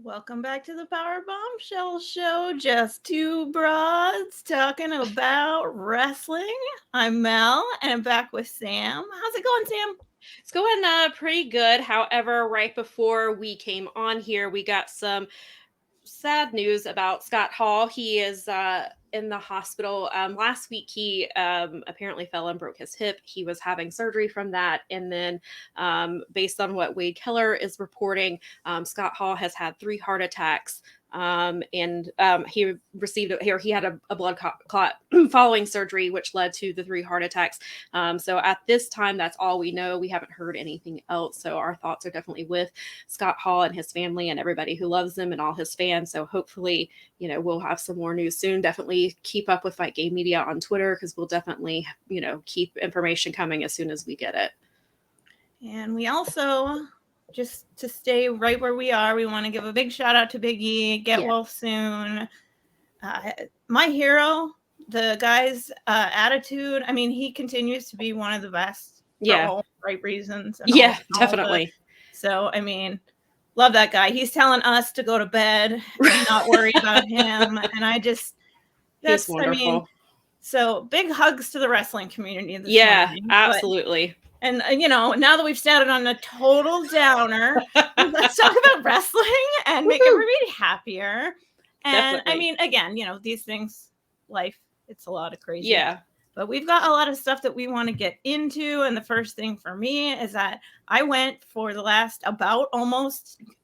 Welcome back to the Powerbombshells show. Just two broads talking about wrestling. I'm Mel, and I'm back with Sam. How's it going, Sam? It's going pretty good. However, right before we came on here, we got some sad news about Scott Hall. He is in the hospital. Last week, he apparently fell and broke his hip. He was having surgery from that. And then, based on what Wade Keller is reporting, Scott Hall has had 3 heart attacks. He received here. He had a blood clot following surgery, which led to the 3 heart attacks. So at this time, that's all we know. We haven't heard anything else. So our thoughts are definitely with Scott Hall and his family and everybody who loves him and all his fans. So hopefully, we'll have some more news soon. Definitely keep up with Fight Game Media on Twitter because we'll definitely, keep information coming as soon as we get it. And we also, just to stay right where we are, we want to give a big shout out to Big E. Get well soon. My hero, the guy's attitude. I mean, he continues to be one of the best for all the right reasons. And definitely. So, I mean, love that guy. He's telling us to go to bed and not worry about him. And that's wonderful. I mean, so big hugs to the wrestling community. Morning, absolutely. And, now that we've started on a total downer, let's talk about wrestling and make everybody happier. And definitely. I mean, again, these things, life, it's a lot of crazy. Yeah. But we've got a lot of stuff that we want to get into. And the first thing for me is that I went for the last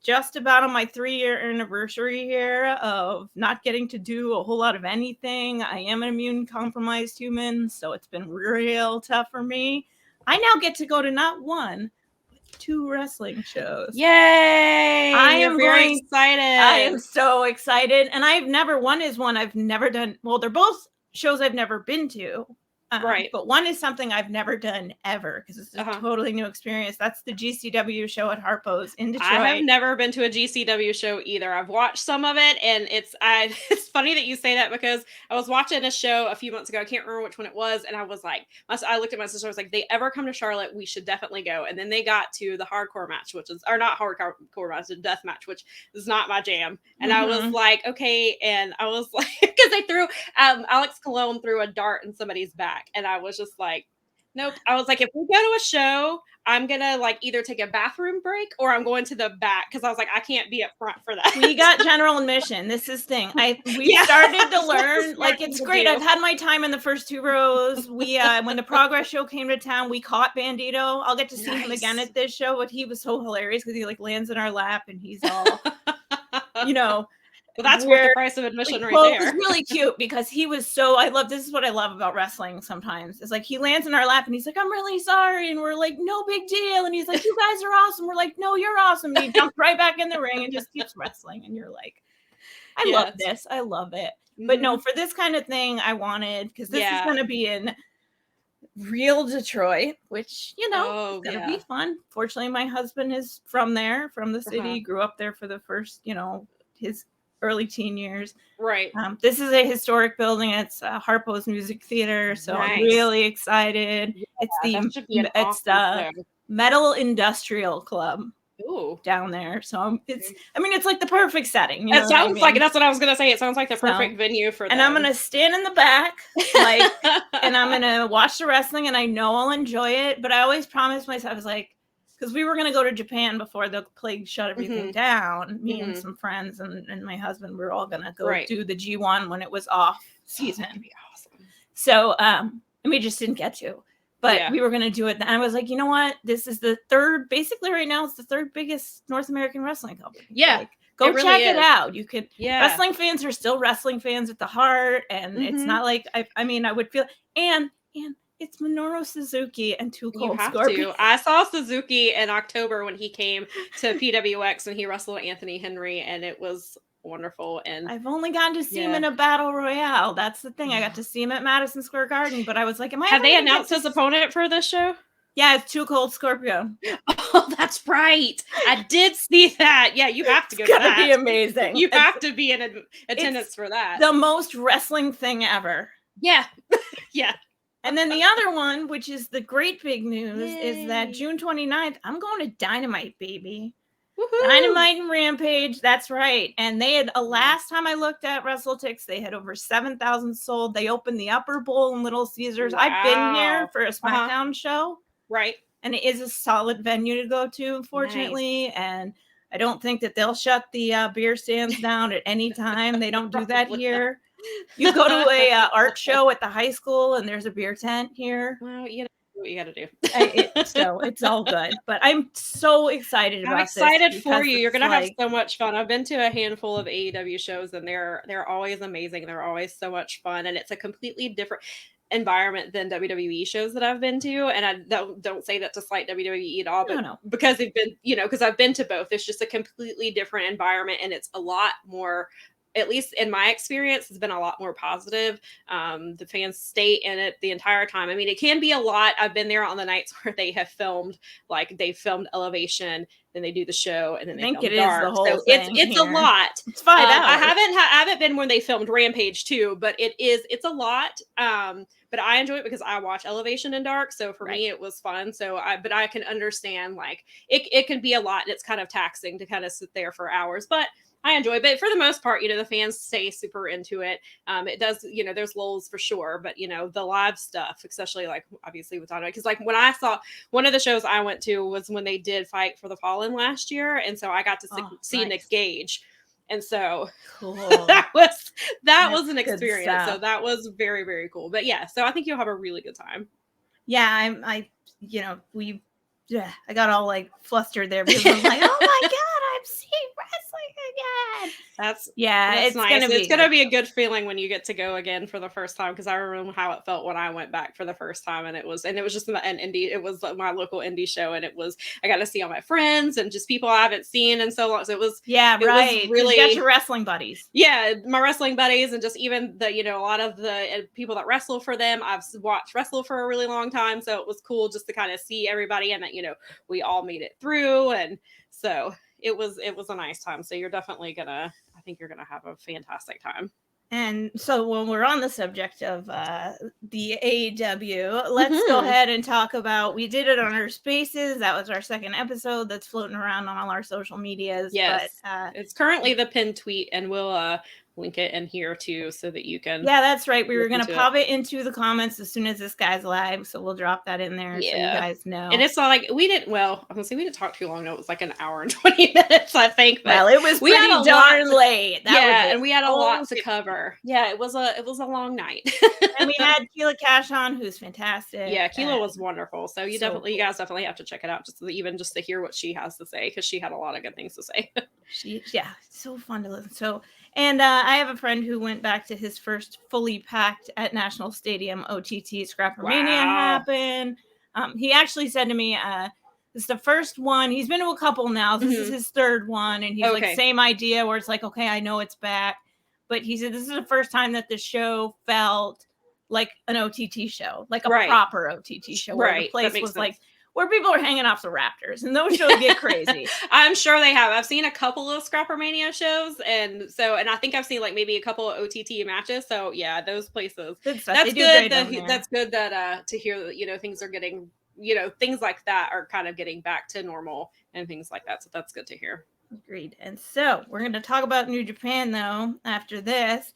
just about on my 3-year anniversary here of not getting to do a whole lot of anything. I am an immune compromised human, so it's been real tough for me. I now get to go to not one, but 2 wrestling shows. Yay! I'm very excited. I am so excited. And one is one I've never done. Well, they're both shows I've never been to. Right. But one is something I've never done ever because it's a totally new experience. That's the GCW show at Harpo's in Detroit. I have never been to a GCW show either. I've watched some of it, and it's funny that you say that because I was watching a show a few months ago. I can't remember which one it was, and I was like, I looked at my sister. I was like, they ever come to Charlotte, we should definitely go. And then they got to the hardcore match, not hardcore match, the death match, which is not my jam. And I was like, okay, and I was like, because they threw Alex Colon threw a dart in somebody's back. And I was just like, nope. I was like, if we go to a show, I'm going to either take a bathroom break or I'm going to the back. Because I was like, I can't be up front for that. We got general admission. This is thing. We started to learn. It's great. I've had my time in the first 2 rows. We when the Progress show came to town, we caught Bandito. I'll get to see him again at this show. But he was so hilarious because he lands in our lap and he's all, Well, that's worth the price of admission right there. It was really cute because he was this is what I love about wrestling sometimes. It's like he lands in our lap and he's like, I'm really sorry. And we're like, no big deal. And he's like, you guys are awesome. We're like, no, you're awesome. And he jumps right back in the ring and just keeps wrestling. And you're like, I love this. I love it. Mm-hmm. But no, for this kind of thing, I wanted, because this is going to be in real Detroit, which, is going to be fun. Fortunately, my husband is from there, from the city, grew up there for the first, his early teen years. Right. This is a historic building. It's Harpo's Music Theater, so I'm really excited. Yeah, it's the Metal Industrial Club. Ooh. Down there. So it's like the perfect setting. It sounds like that's what I was gonna say. It sounds like the perfect venue for that. And I'm gonna stand in the back, and I'm gonna watch the wrestling, and I know I'll enjoy it. But I always promised myself, I was like, because we were going to go to Japan before the plague shut everything down. Me and some friends and my husband were all going to go do the G1 when it was off season. That'd be awesome. So, and we just didn't get to. But we were going to do it. And I was like, you know what? This is the third, basically right now, it's the 3rd biggest North American wrestling company. Yeah. Go check it out. You could, wrestling fans are still wrestling fans at the heart. And it's not like, I would feel, and it's Minoru Suzuki and Too Cold Scorpion. I saw Suzuki in October when he came to PWX and he wrestled Anthony Henry, and it was wonderful. And I've only gotten to see him in a battle royale. That's the thing. I got to see him at Madison Square Garden, but I was like, have they announced his opponent for this show? Yeah, it's Too Cold Scorpio. Oh, that's right. I did see that. Yeah, you have to go to that. It's gonna be amazing. You have to be in attendance for that. The most wrestling thing ever. Yeah. Yeah. And then the other one, which is the great big news, is that June 29th, I'm going to Dynamite, baby. Woohoo! Dynamite and Rampage, that's right. And they had, last time I looked at WrestleTix, they had over 7,000 sold. They opened the Upper Bowl in Little Caesars. Wow. I've been here for a SmackDown show. Right. And it is a solid venue to go to, unfortunately. Nice. And I don't think that they'll shut the beer stands down at any time. They don't do that here. You go to a art show at the high school and there's a beer tent here. Well, you know what you got to do. So it's all good. But I'm so excited about this. I'm excited for you. You're going to have so much fun. I've been to a handful of AEW shows and they're always amazing. They're always so much fun. And it's a completely different environment than WWE shows that I've been to. And I don't say that to slight WWE at all, but No. because they've been, because I've been to both. It's just a completely different environment and it's a lot more, at least in my experience, has been a lot more positive. The fans stay in it the entire time. I mean, it can be a lot. I've been there on the nights where they have filmed, like they filmed Elevation, then they do the show, and then they film Dark. The whole so it's a lot. It's 5 hours. I haven't been when they filmed Rampage too, but it's a lot. But I enjoy it because I watch Elevation and Dark, so for me it was fun. So I can understand like it can be a lot, and it's kind of taxing to kind of sit there for hours, but I enjoy it. But for the most part, the fans stay super into it. It does, there's lulls for sure, but the live stuff, especially like obviously with Dynamite, because like when I saw one of the shows I went to was when they did Fight for the Fallen last year, and so I got to see Nick Gage, and so cool. that was an experience. So that was very, very cool. But yeah, so I think you'll have a really good time. Yeah, I got all like flustered there because I was like, oh my god, I'm seeing wrestling again. That's it's nice. It's gonna be a good feeling when you get to go again for the first time, because I remember how it felt when I went back for the first time, and it was just an indie. It was my local indie show, and I got to see all my friends and just people I haven't seen in so long. So it was was really, you got your wrestling buddies. Yeah, my wrestling buddies, and just even the a lot of the people that wrestle for them. I've watched wrestle for a really long time, so it was cool just to kind of see everybody, and that we all made it through, and so it was a nice time. So you're definitely I think you're gonna have a fantastic time. And so when we're on the subject of the AEW, let's go ahead and talk about, we did it on our Spaces. That was our second episode that's floating around on all our social medias. Yes, but, it's currently the pinned tweet, and we'll link it in here too so that you can. Yeah, that's right. We were going to pop it into the comments as soon as this guy's live, so we'll drop that in there so you guys know. And it's not like we didn't talk too long. It was like an hour and 20 minutes, I think. Well, it was pretty darn late. And we had a lot to cover. Yeah, it was a long night. And we had Keela Cash on, who's fantastic. Yeah, Keela was wonderful. So you guys definitely have to check it out just to hear what she has to say, because she had a lot of good things to say. So fun to listen. So, and I have a friend who went back to his first fully packed at National Stadium OTT Scrappermania happen. He actually said to me, this is the first one. He's been to a couple now. This is his third one. And he's like, same idea where it's like, okay, I know it's back. But he said, this is the first time that the show felt like an OTT show, like a proper OTT show. Where the place was like, where people are hanging off the Raptors, and those shows get crazy. I'm sure they have. I've seen a couple of Scrappermania shows, and I think I've seen like maybe a couple of OTT matches. So yeah, those places. That's good. That's good that to hear that things are getting things like that are kind of getting back to normal and things like that. So that's good to hear. Agreed. And so we're going to talk about New Japan though after this.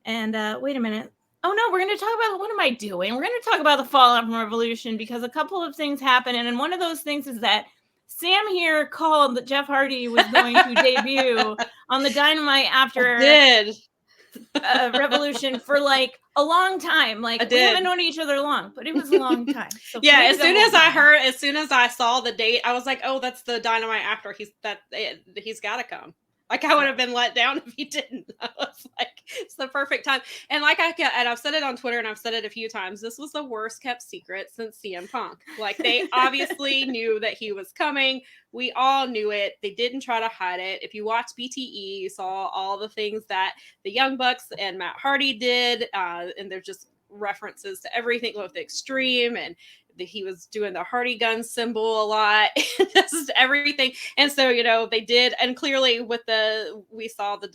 And wait a minute. Oh no, we're going to talk about, what am I doing? We're going to talk about the fallout from Revolution, because a couple of things happened. And one of those things is that Sam here called that Jeff Hardy was going to debut on the Dynamite after Revolution for like a long time. Like we haven't known each other long, but it was a long time. So as soon as I saw the date, I was like, oh, that's the Dynamite after. He's got to come. Like I would have been let down if he didn't. I was like, it's the perfect time. And I've said it on Twitter, and I've said it a few times. This was the worst kept secret since CM Punk. Like they obviously knew that he was coming. We all knew it. They didn't try to hide it. If you watch BTE, you saw all the things that the Young Bucks and Matt Hardy did. And they're just references to everything with Extreme, and he was doing the Hardy gun symbol a lot, just everything. And so, they did. And clearly we saw that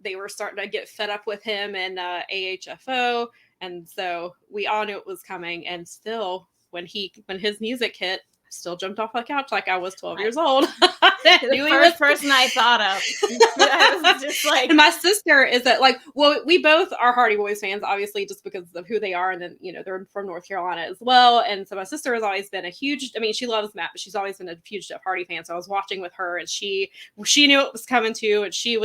they were starting to get fed up with him and AHFO. And so we all knew it was coming. And still when his music hit, still jumped off the couch like I was 12 years old. The first person I thought of. I was just like, and my sister is that like, well, we both are Hardy Boys fans, obviously, just because of who they are, and then they're from North Carolina as well. And so my sister has always been a huge. I mean, she loves Matt, but she's always been a huge Jeff Hardy fan. So I was watching with her, and she knew it was coming too, and she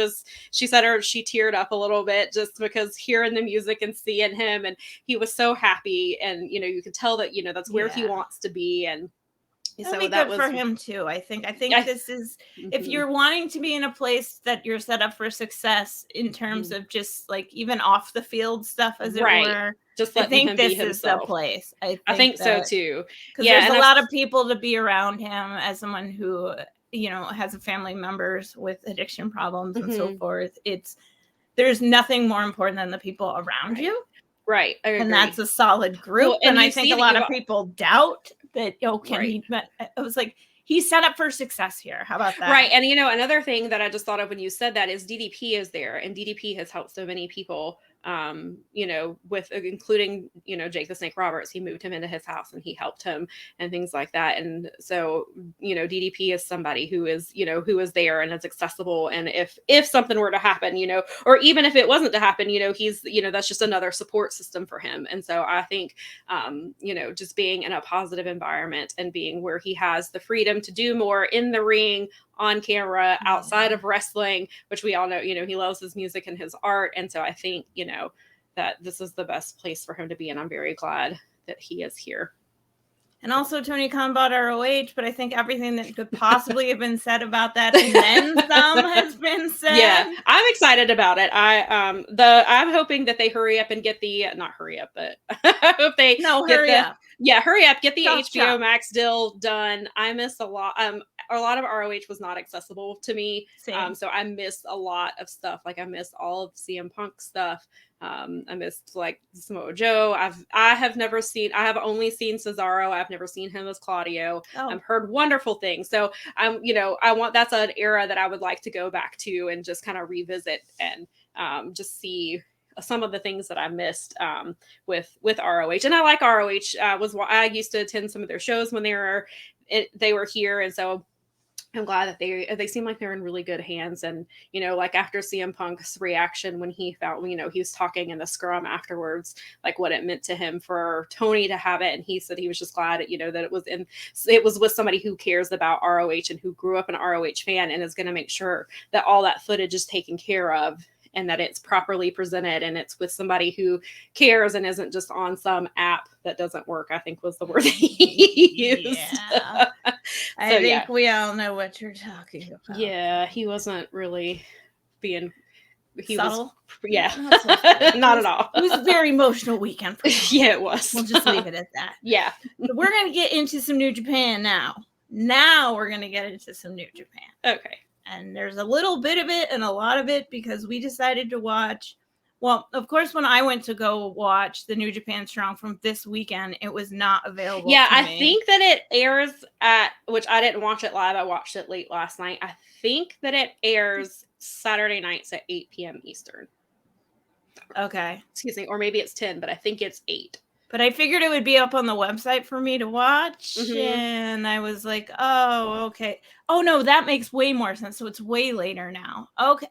said she teared up a little bit just because hearing the music and seeing him, and he was so happy, and you could tell that that's where he wants to be, and. It'll be good for him too. I think this is if you're wanting to be in a place that you're set up for success in terms of just like even off the field stuff, as it were. Just I think this is the place. I think so too. Because there's a lot of people to be around him as someone who has family members with addiction problems and so forth. There's nothing more important than the people around you. Right. I agree. And that's a solid group. Well, and I think a lot of people doubt that, can he? But I was like, he's set up for success here. How about that? Right. And, another thing that I just thought of when you said that is DDP is there, and DDP has helped so many people, with including, Jake the Snake Roberts. He moved him into his house and he helped him and things like that. And so, DDP is somebody who is there and is accessible. And if something were to happen, or even if it wasn't to happen, he's, that's just another support system for him. And so I think, just being in a positive environment and being where he has the freedom to do more in the ring, on camera, outside of wrestling, which we all know, he loves his music and his art. And so I think, that this is the best place for him to be. And I'm very glad that he is here. And also Tony Khan bought ROH, but I think everything that could possibly have been said about that and then some has been said. Yeah, I'm excited about it. I'm hoping that they hurry up and get not hurry up, but I hope they hurry up. Yeah, hurry up, get the HBO Chop. Max deal done. I miss a lot. A lot of ROH was not accessible to me. So I missed a lot of stuff. Like I missed all of CM Punk stuff. I missed like Samoa Joe. I have only seen Cesaro. I've never seen him as Claudio. I've heard wonderful things. So that's an era that I would like to go back to and just kind of revisit and just see some of the things that I missed with ROH. And I like ROH. I used to attend some of their shows when they were here, and so I'm glad that they seem like they're in really good hands. And, like after CM Punk's reaction when he felt, he was talking in the scrum afterwards, like what it meant to him for Tony to have it. And he said he was just glad, that it was with somebody who cares about ROH and who grew up an ROH fan and is going to make sure that all that footage is taken care of and that it's properly presented and it's with somebody who cares and isn't just on some app that doesn't work, I think was the word he used. Yeah. I think we all know what you're talking about. Yeah, he wasn't really being... subtle? Not at all. It was a very emotional weekend for him. Yeah, it was. We'll just leave it at that. Yeah. So we're going to get into some New Japan now. Now we're going to get into some New Japan. Okay. And there's a little bit of it and a lot of it because we decided to watch. Well, of course, when I went to go watch the New Japan Strong from this weekend, it was not available. Yeah, I think that it airs which I didn't watch it live. I watched it late last night. I think that it airs Saturday nights at 8 p.m. Eastern. Okay. Excuse me. Or maybe it's 10, but I think it's 8. But I figured it would be up on the website for me to watch. Mm-hmm. And I was like, oh, okay. Oh, no, that makes way more sense. So it's way later now. Okay.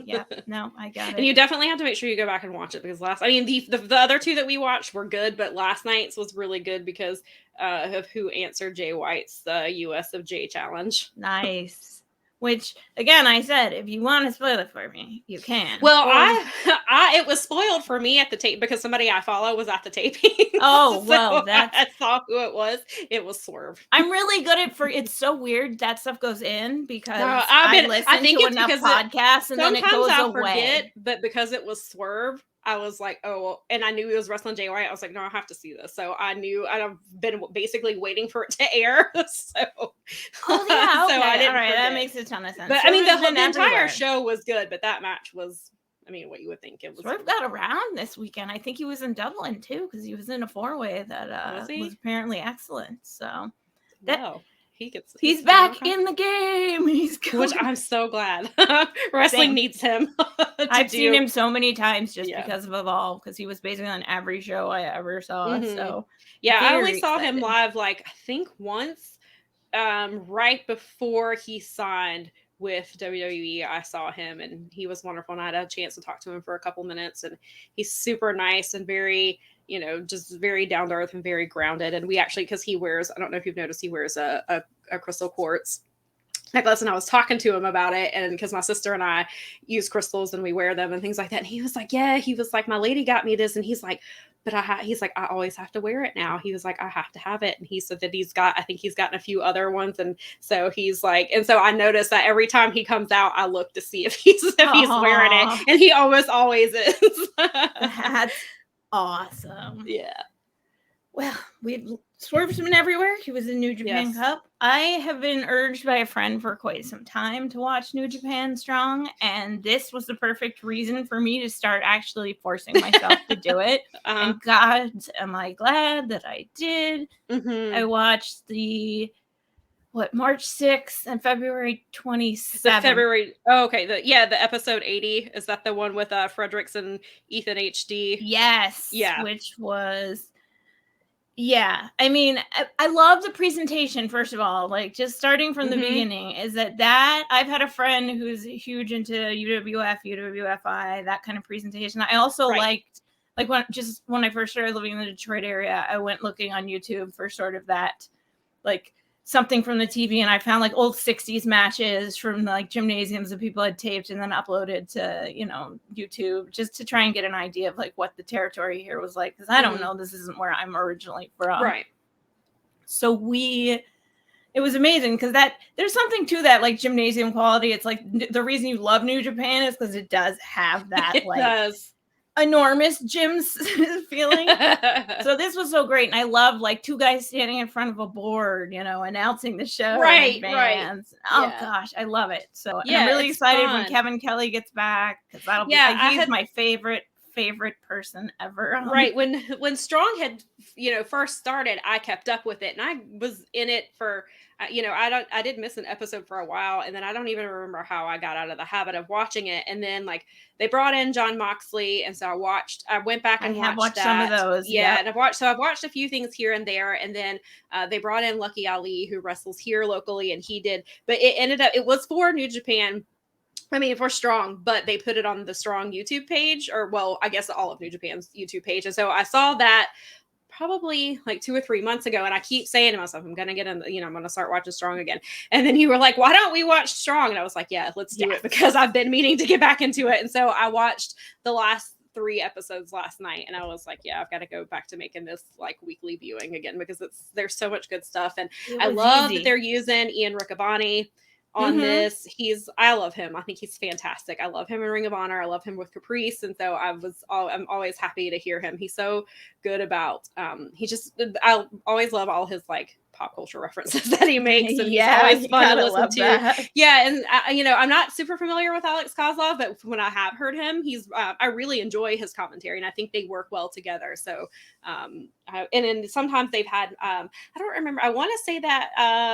Yeah, no, I got it. And you definitely have to make sure you go back and watch it because the other two that we watched were good, but last night's was really good because of who answered Jay White's US of J challenge. Nice. Which, again, I said, if you want to spoil it for me, you can. Well, it was spoiled for me at the tape because somebody I follow was at the taping. Oh, well, I saw who it was. It was Swerve. I'm really good at it's so weird that stuff goes in because I listen to enough podcasts and then it goes away. Forget, but because it was Swerve, I was like, oh, and I knew he was wrestling Jay White. I was like, no, I have to see this. So I knew I've been basically waiting for it to air. So, oh yeah, okay. So I didn't. All right, forget. That makes a ton of sense. But so the entire show was good, but that match was, what you would think it was. Swerve got around this weekend. I think he was in Dublin too because he was in a 4-way that was apparently excellent. So wow. He's back in the game. Which I'm so glad. Wrestling needs him. I've seen him so many times just because of Evolve, because he was basically on every show I ever saw. So I only saw him live like I think once, right before he signed with WWE. I saw him and he was wonderful, and I had a chance to talk to him for a couple minutes, and he's super nice and very, just very down to earth and very grounded. And we actually, because he wears, I don't know if you've noticed, he wears a crystal quartz necklace, and I was talking to him about it, and because my sister and I use crystals and we wear them and things like that, and he was like, my lady got me this, and he's like, but he's like, I always have to wear it now. He was like, I have to have it. And he said that I think he's gotten a few other ones. And so he's like, and so I noticed that every time he comes out, I look to see if he's wearing it. And he almost always is. That's awesome. Yeah. Well, we've swerved him everywhere. He was in New Japan Cup. I have been urged by a friend for quite some time to watch New Japan Strong, and this was the perfect reason for me to start actually forcing myself to do it. And God, am I glad that I did. I watched the March 6th and February 27th. The episode 80. Is that the one with Fredericks and Ethan HD? Yes. Yeah. Which was... Yeah, I mean, I love the presentation, first of all, like just starting from the beginning, is that I've had a friend who's huge into UWF, UWFI, that kind of presentation. I also liked, like when I first started living in the Detroit area, I went looking on YouTube for sort of that, like something from the TV, and I found like old 60s matches from like gymnasiums that people had taped and then uploaded to, YouTube, just to try and get an idea of like what the territory here was like, because I don't know, this isn't where I'm originally from. Right. So it was amazing, because there's something to that, like gymnasium quality. It's like the reason you love New Japan is because it does have that enormous gym feeling. So this was so great, and I love like two guys standing in front of a board, announcing the show. Right. Oh gosh, I love it. So I'm really excited when Kevin Kelly gets back, because that'll be he's my favorite person ever. Right. When Strong had first started, I kept up with it, and I was in it for I did miss an episode for a while, and then I don't even remember how I got out of the habit of watching it. And then like they brought in Jon Moxley, and so I went back and watched some of those. And I've watched a few things here and there, and then they brought in Lucky Ali, who wrestles here locally, and but it was for New Japan. I mean, for Strong, but they put it on the Strong YouTube page, or I guess all of New Japan's YouTube page. And so I saw that probably like 2 or 3 months ago, and I keep saying to myself, I'm going to get in, I'm going to start watching Strong again. And then you were like, why don't we watch Strong? And I was like, yeah, let's do it, because I've been meaning to get back into it. And so I watched the last 3 episodes last night, and I was like, yeah, I've got to go back to making this like weekly viewing again, because there's so much good stuff. And I love that they're using Ian Riccaboni on this. I love him. I think he's fantastic. I love him in Ring of Honor. I love him with Caprice. And so I'm always happy to hear him. He's so good about, I always love all his like pop culture references that he makes, and he's always fun to listen to. That. Yeah, and I'm not super familiar with Alex Kozlov, but when I have heard him, I really enjoy his commentary, and I think they work well together. So, and then sometimes they've had, I don't remember. I want to say that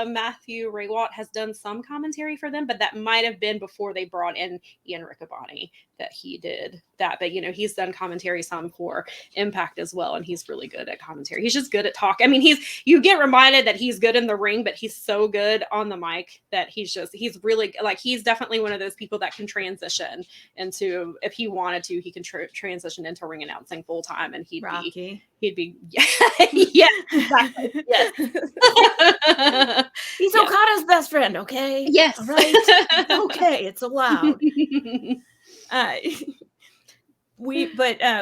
Matthew Raywalt has done some commentary for them, but that might have been before they brought in Ian Riccaboni that he did that. But he's done commentary some for Impact as well, and he's really good at commentary. He's just good at talk. I mean, you get reminded that he's good in the ring, but he's so good on the mic that he's really like, he's definitely one of those people that can transition into, if he wanted to, he can transition into ring announcing full time, and he'd be yeah, exactly. Yes. He's Okada's best friend, okay? Yes. All right. Okay, it's allowed.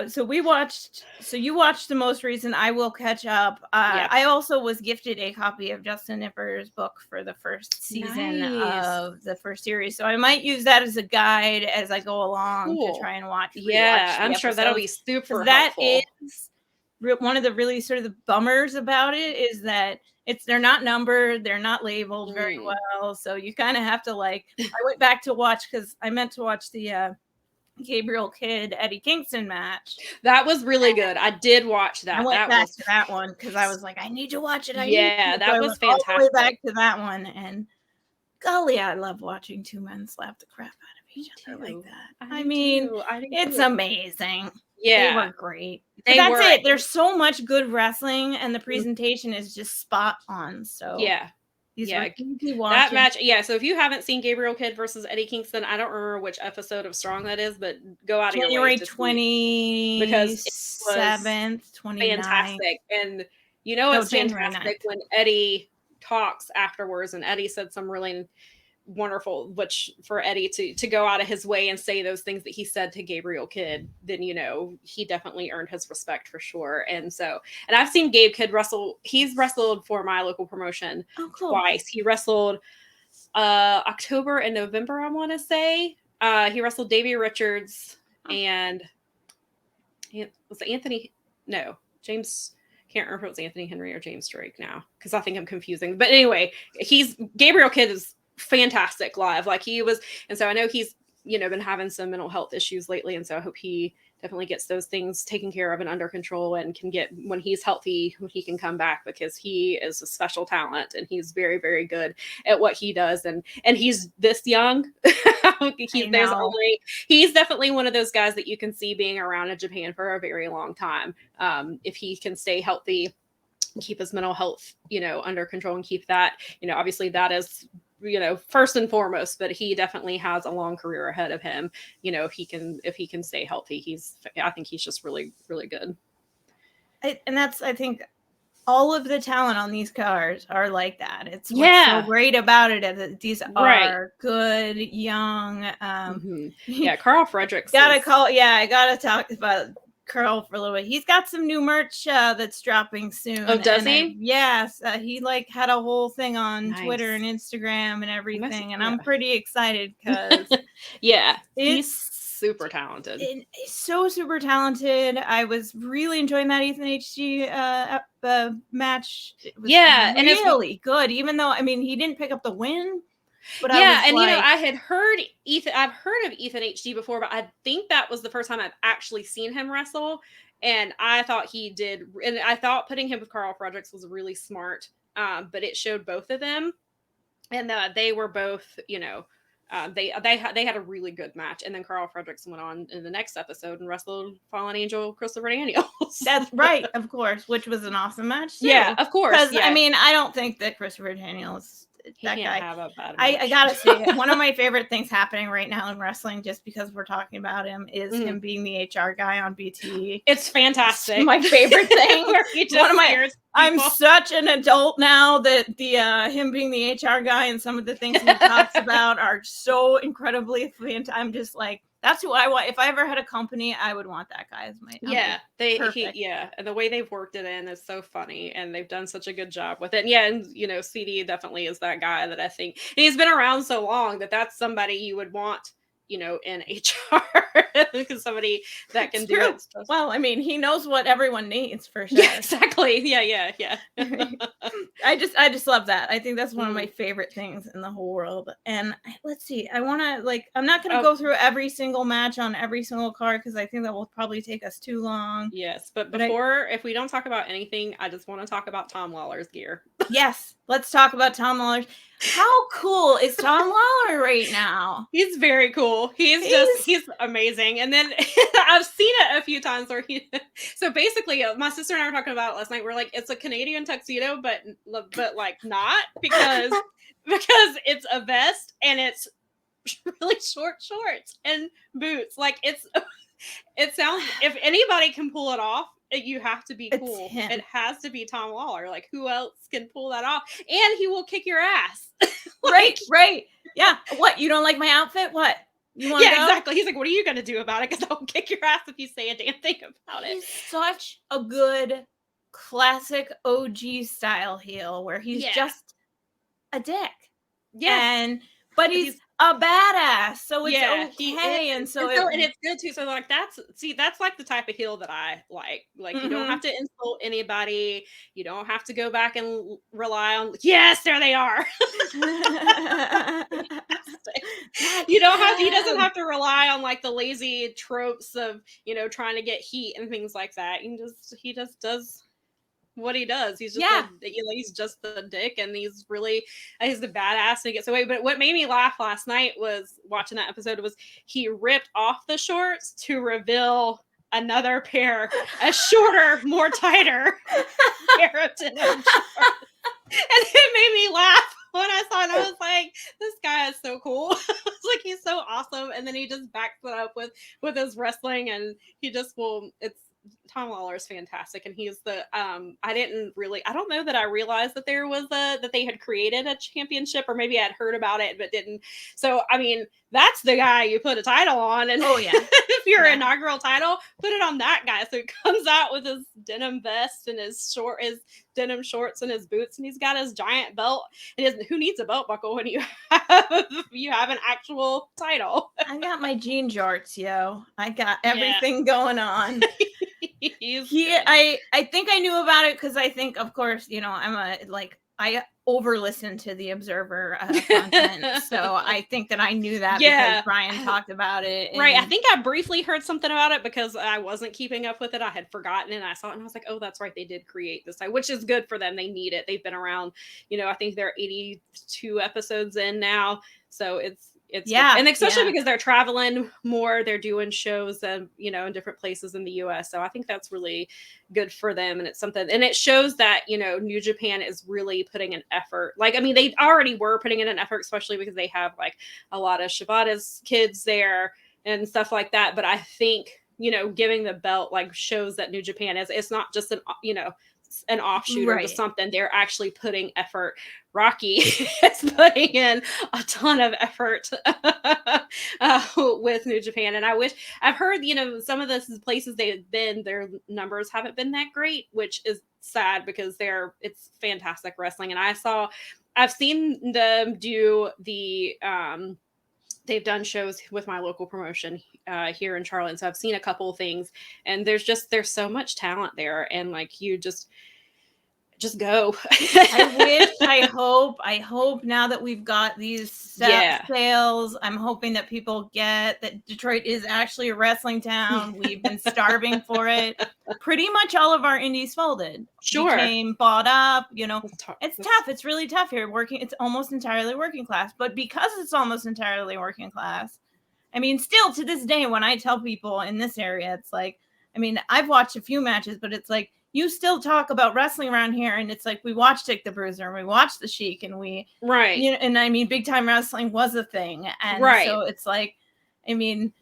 So you watched the most recent. I will catch up. I also was gifted a copy of Justin Nipper's book for the first season of the first series, so I might use that as a guide as I go along to try and watch. Yeah, I'm sure that'll be super helpful. That is one of the really sort of the bummers about it, is that they're not numbered, they're not labeled very well, so you kind of have to I went back to watch, because I meant to watch the Gabriel Kidd, Eddie Kingston match. That was really good. I did watch that. I went that back was to that one because I was like, I need to watch it. that was all the way fantastic. back to that one, and golly, I love watching two men slap the crap out of each other like that. I mean, it's amazing. Yeah, they were great. That's it. There's so much good wrestling, and the presentation is just spot on. So yeah. These were easy that match. Yeah, so if you haven't seen Gabriel Kidd versus Eddie Kingston, I don't remember which episode of Strong that is, but go out of your way to January 27th, 29th. Fantastic. And you know it's fantastic when Eddie talks afterwards, and Eddie said some really wonderful, which for Eddie to go out of his way and say those things that he said to Gabriel Kidd, then you know he definitely earned his respect for sure. And I've seen Gabe Kidd wrestle. He's wrestled for my local promotion twice. He wrestled October and November, I want to say. He wrestled Davey Richards and was it Anthony? No, James. Can't remember if it was Anthony Henry or James Drake now because I think I'm confusing. But anyway, Gabriel Kidd is fantastic live, like he was. And so I know he's been having some mental health issues lately, and so I hope he definitely gets those things taken care of and under control and can get, when he's healthy, when he can come back, because he is a special talent and he's very, very good at what he does. And he's this young. He's definitely one of those guys that you can see being around in Japan for a very long time. If he can stay healthy, keep his mental health, under control, and keep that, obviously that is, first and foremost, but he definitely has a long career ahead of him. If he can stay healthy, I think he's just really, really good. And that's, I think, all of the talent on these cards are like that. It's what's so great about it is that these are good, young. Yeah, Carl Fredericks. I gotta talk about Carl for a little bit. He's got some new merch that's dropping soon. Oh, does he? Yes. He had a whole thing on Twitter and Instagram and everything. And I'm pretty excited because he's super talented. He's so super talented. I was really enjoying that Ethan HG match. It was really good, even though, he didn't pick up the win. But I had heard I've heard of Ethan HD before, but I think that was the first time I've actually seen him wrestle. And I thought he did, and I thought putting him with Carl Fredericks was really smart. But it showed both of them, and they were both, they had a really good match. And then Carl Fredericks went on in the next episode and wrestled Fallen Angel Christopher Daniels. That's right, of course, which was an awesome match too. Yeah, of course. Because I don't think that Christopher Daniels, that guy, have a bad I gotta say, one of my favorite things happening right now in wrestling, just because we're talking about him, is him being the HR guy on BT. It's fantastic. It's my favorite thing. I'm such an adult now that the him being the HR guy and some of the things he talks about are so incredibly fantastic. I'm just like, that's who I want. If I ever had a company, I would want that guy as my and the way they've worked it in is so funny, and they've done such a good job with it. And CD definitely is that guy that I think, and he's been around so long that's somebody you would want, in HR, because somebody that can do it. Well, he knows what everyone needs for sure. Yeah, exactly. Yeah. I just love that. I think that's one of my favorite things in the whole world. And let's see, I want to I'm not going to go through every single match on every single card, because I think that will probably take us too long. Yes, but if we don't talk about anything, I just want to talk about Tom Lawlor's gear. Yes, let's talk about Tom Lawlor. How cool is Tom Lawlor right now? He's very cool. He's amazing. And then I've seen it a few times where so basically my sister and I were talking about it last night. We're like, it's a Canadian tuxedo, but not, because it's a vest and it's really short shorts and boots. It sounds, if anybody can pull it off, you have to be cool. It has to be Tom Lawlor. Who else can pull that off? And he will kick your ass. Right. Yeah. What? You don't like my outfit? What? You want to go? Exactly. He's like, what are you going to do about it? Because I'll kick your ass if you say a damn thing about it. He's such a good classic OG style heel where he's just a dick. Yeah. But he's a badass, so it's okay. And it's good too. So that's like the type of heel that I like. You don't have to insult anybody. You don't have to go back and rely on. Yes, there they are. He doesn't have to rely on like the lazy tropes of, trying to get heat and things like that. He just does what he does. He's just he's just the dick, and he's the badass, and he gets away. But what made me laugh last night was watching that episode was he ripped off the shorts to reveal another pair, a shorter, more tighter pair of denim shorts. And it made me laugh when I saw it. I was like, this guy is so cool. It's like, he's so awesome. And then he just backs it up with his wrestling, and he just Tom Lawlor is fantastic, and he's the I don't know that I realized that that they had created a championship, or maybe I'd heard about it but didn't. So I mean, that's the guy you put a title on, and if your inaugural title, put it on that guy. So he comes out with his denim vest and his denim shorts and his boots, and he's got his giant belt. Who needs a belt buckle when you have an actual title? I got my jean jorts, yo. I got everything going on. I think I knew about it because I think, of course, I over listen to the Observer content, so I think that I knew that because Brian talked about it. Right. I think I briefly heard something about it because I wasn't keeping up with it. I had forgotten, and I saw it, and I was like, oh, that's right. They did create this, which is good for them. They need it. They've been around, I think they're 82 episodes in now. So it's and especially because they're traveling more, they're doing shows in different places in the US. So I think that's really good for them, and it's something, and it shows that New Japan is really putting an effort. Like, I mean, they already were putting in an effort, especially because they have like a lot of Shibata's kids there and stuff like that. But I think giving the belt like shows that New Japan it's not just an offshoot or something. They're actually putting effort. Rocky is putting in a ton of effort with New Japan, and I've heard some of the places they've been, their numbers haven't been that great, which is sad because it's fantastic wrestling. And I've seen them do the they've done shows with my local promotion here in Charlotte. So I've seen a couple of things, and there's so much talent there, and like you just go. I hope now that we've got these sales, I'm hoping that people get that Detroit is actually a wrestling town. We've been starving for it. Pretty much all of our indies folded. Became bought up, It's tough. It's really tough here. It's almost entirely working class, but because it's almost entirely working class, I mean, still to this day, when I tell people in this area, it's like, I mean, I've watched a few matches, but it's like, you still talk about wrestling around here, and it's like, we watched Dick the Bruiser, and we watched The Sheik, and and I mean, big time wrestling was a thing. And so it's like, I mean,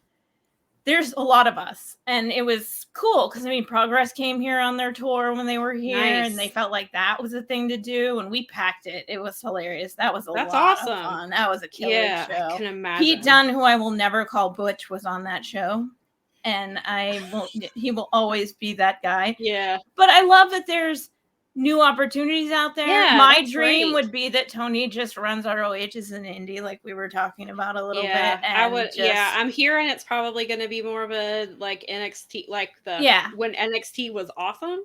there's a lot of us, and it was cool because I mean, Progress came here on their tour when they were here, and they felt like that was a thing to do, and we packed it. It was hilarious. That's awesome. Of fun. That was a killer show. I can imagine. Pete Dunne, who I will never call Butch, was on that show, and he will always be that guy. Yeah. But I love that there's new opportunities out there. Yeah, my dream would be that Tony just runs ROH as an indie, like we were talking about a little bit. And I'm hearing it's probably going to be more of a like NXT, like when NXT was awesome.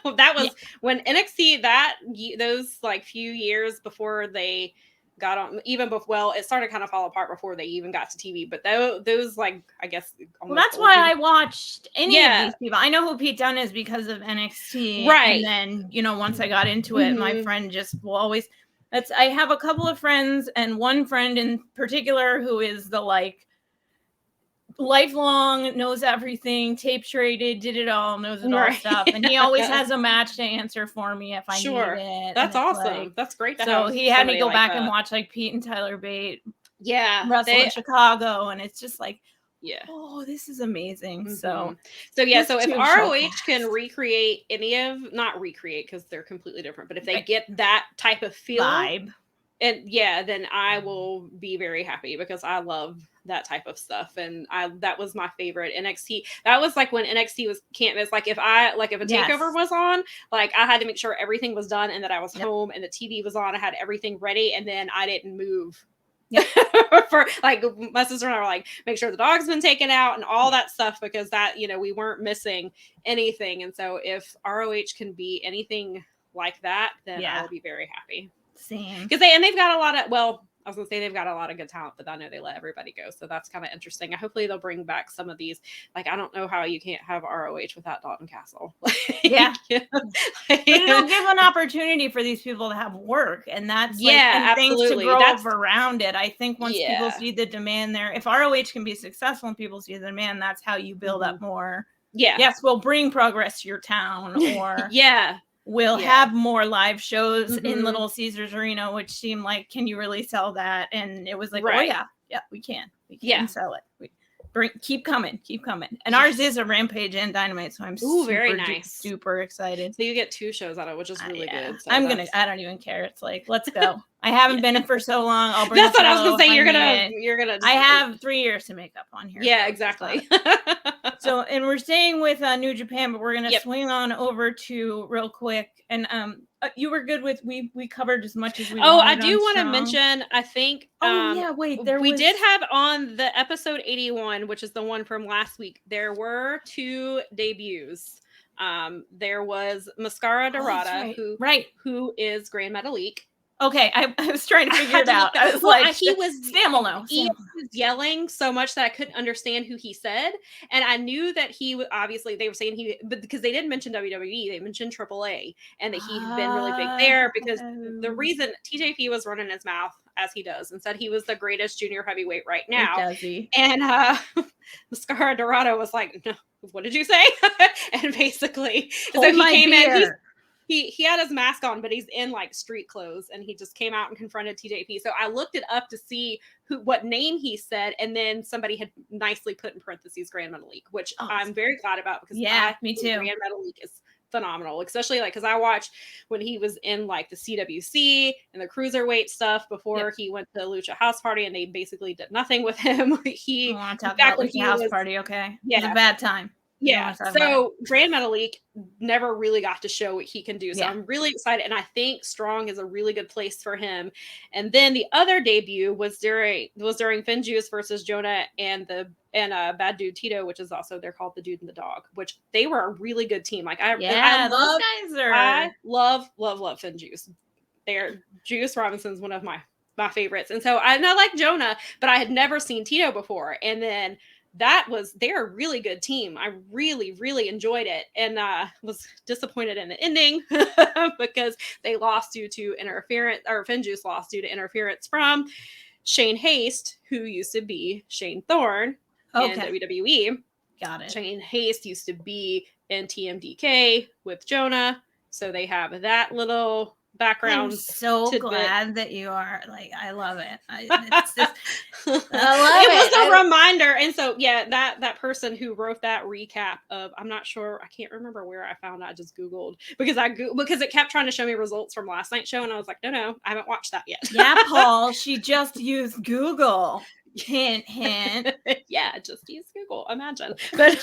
That was when NXT those like few years before they got on, even before, it started kind of fall apart before they even got to TV. But those like, I guess, well, that's why I watched any of these people. I know who Pete Dunne is because of NXT, right? And then once I got into it, my friend just will always. I have a couple of friends, and one friend in particular who is the like lifelong, knows everything, tape traded, did it all, knows it all stuff, and he always has a match to answer for me if I need it. That's awesome. Like, that's great. So he had me go back and watch like Pete and Tyler Bate wrestle in Chicago, and it's just like, oh, this is amazing. So if ROH can recreate not recreate because they're completely different, but if they get that type of feel, vibe, and then I will be very happy because I love that type of stuff. And that was my favorite NXT. That was like when NXT was campus. Like if a takeover was on, like I had to make sure everything was done and that I was home and the TV was on. I had everything ready, and then I didn't move. For like my sister and I were like, make sure the dog's been taken out and all that stuff, because that we weren't missing anything. And so if ROH can be anything like that, then I will be very happy. Same. Because they've got a lot of, I was gonna say they've got a lot of good talent, but I know they let everybody go, so that's kind of interesting. Hopefully they'll bring back some of these. Like, I don't know how you can't have ROH without Dalton Castle. Yeah. But it'll give an opportunity for these people to have work, and that's and things to grow up around it. I think once people see the demand there, if ROH can be successful and people see the demand, that's how you build up more. Yeah. Yes, we'll bring progress to your town, or we'll have more live shows in Little Caesars Arena, which seemed like, can you really sell that? And it was like, oh yeah, we can sell it. Keep coming. And ours is a Rampage and Dynamite, so I'm super excited. So you get 2 shows out of it, which is really good. So I don't even care. It's like, let's go. I haven't been in for so long. I'll bring That's what I was gonna say. You're gonna I have 3 years to make up on here. Yeah, exactly. So, and we're staying with New Japan, but we're gonna swing on over to real quick. And you were good with we covered as much as we. Oh, I do want to mention. I think. We did have on the episode 81, which is the one from last week. There were 2 debuts. There was Mascara Dorada, who is Grand Metalik. Okay, I was trying to figure it out. I was like, he was yelling so much that I couldn't understand who he said, and I knew that he was obviously they were saying but because they didn't mention WWE, they mentioned AAA, and that he had been really big there because the reason TJP was running his mouth as he does and said he was the greatest junior heavyweight right now, and Mascara Dorado was like, no, what did you say? And basically, so he came in. He had his mask on, but he's in like street clothes, and he just came out and confronted TJP. So I looked it up to see what name he said, and then somebody had nicely put in parentheses Grand Metalik, which I'm very glad about because me too. Grand Metalik is phenomenal, especially like because I watched when he was in like the CWC and the cruiserweight stuff before he went to Lucha House Party, and they basically did nothing with him. I want to talk about Lucha House Party, okay? Yeah, it was a bad time. Yeah, so Grand Metalik never really got to show what he can do. So I'm really excited, and I think Strong is a really good place for him. And then the other debut was during Finjuice versus Jonah and Bad Dude Tito, which is also they're called the Dude and the Dog, which they were a really good team. Like I love Finjuice. Juice Robinson's one of my favorites, and I like Jonah, but I had never seen Tito before, and then. They're a really good team. I really, really enjoyed it, and was disappointed in the ending because they lost due to interference, or Finjuice lost due to interference from Shane Haste, who used to be Shane Thorne in WWE. Got it. Shane Haste used to be in TMDK with Jonah, so they have that little background. I'm so glad that you are like, I love it. It's just, I love it. It was a reminder. And so, that person who wrote that recap of, I'm not sure, I can't remember where I found it. I just Googled because it kept trying to show me results from last night's show. And I was like, no, I haven't watched that yet. Yeah, Paul, she just used Google. Hint. Yeah, just use Google. Imagine. But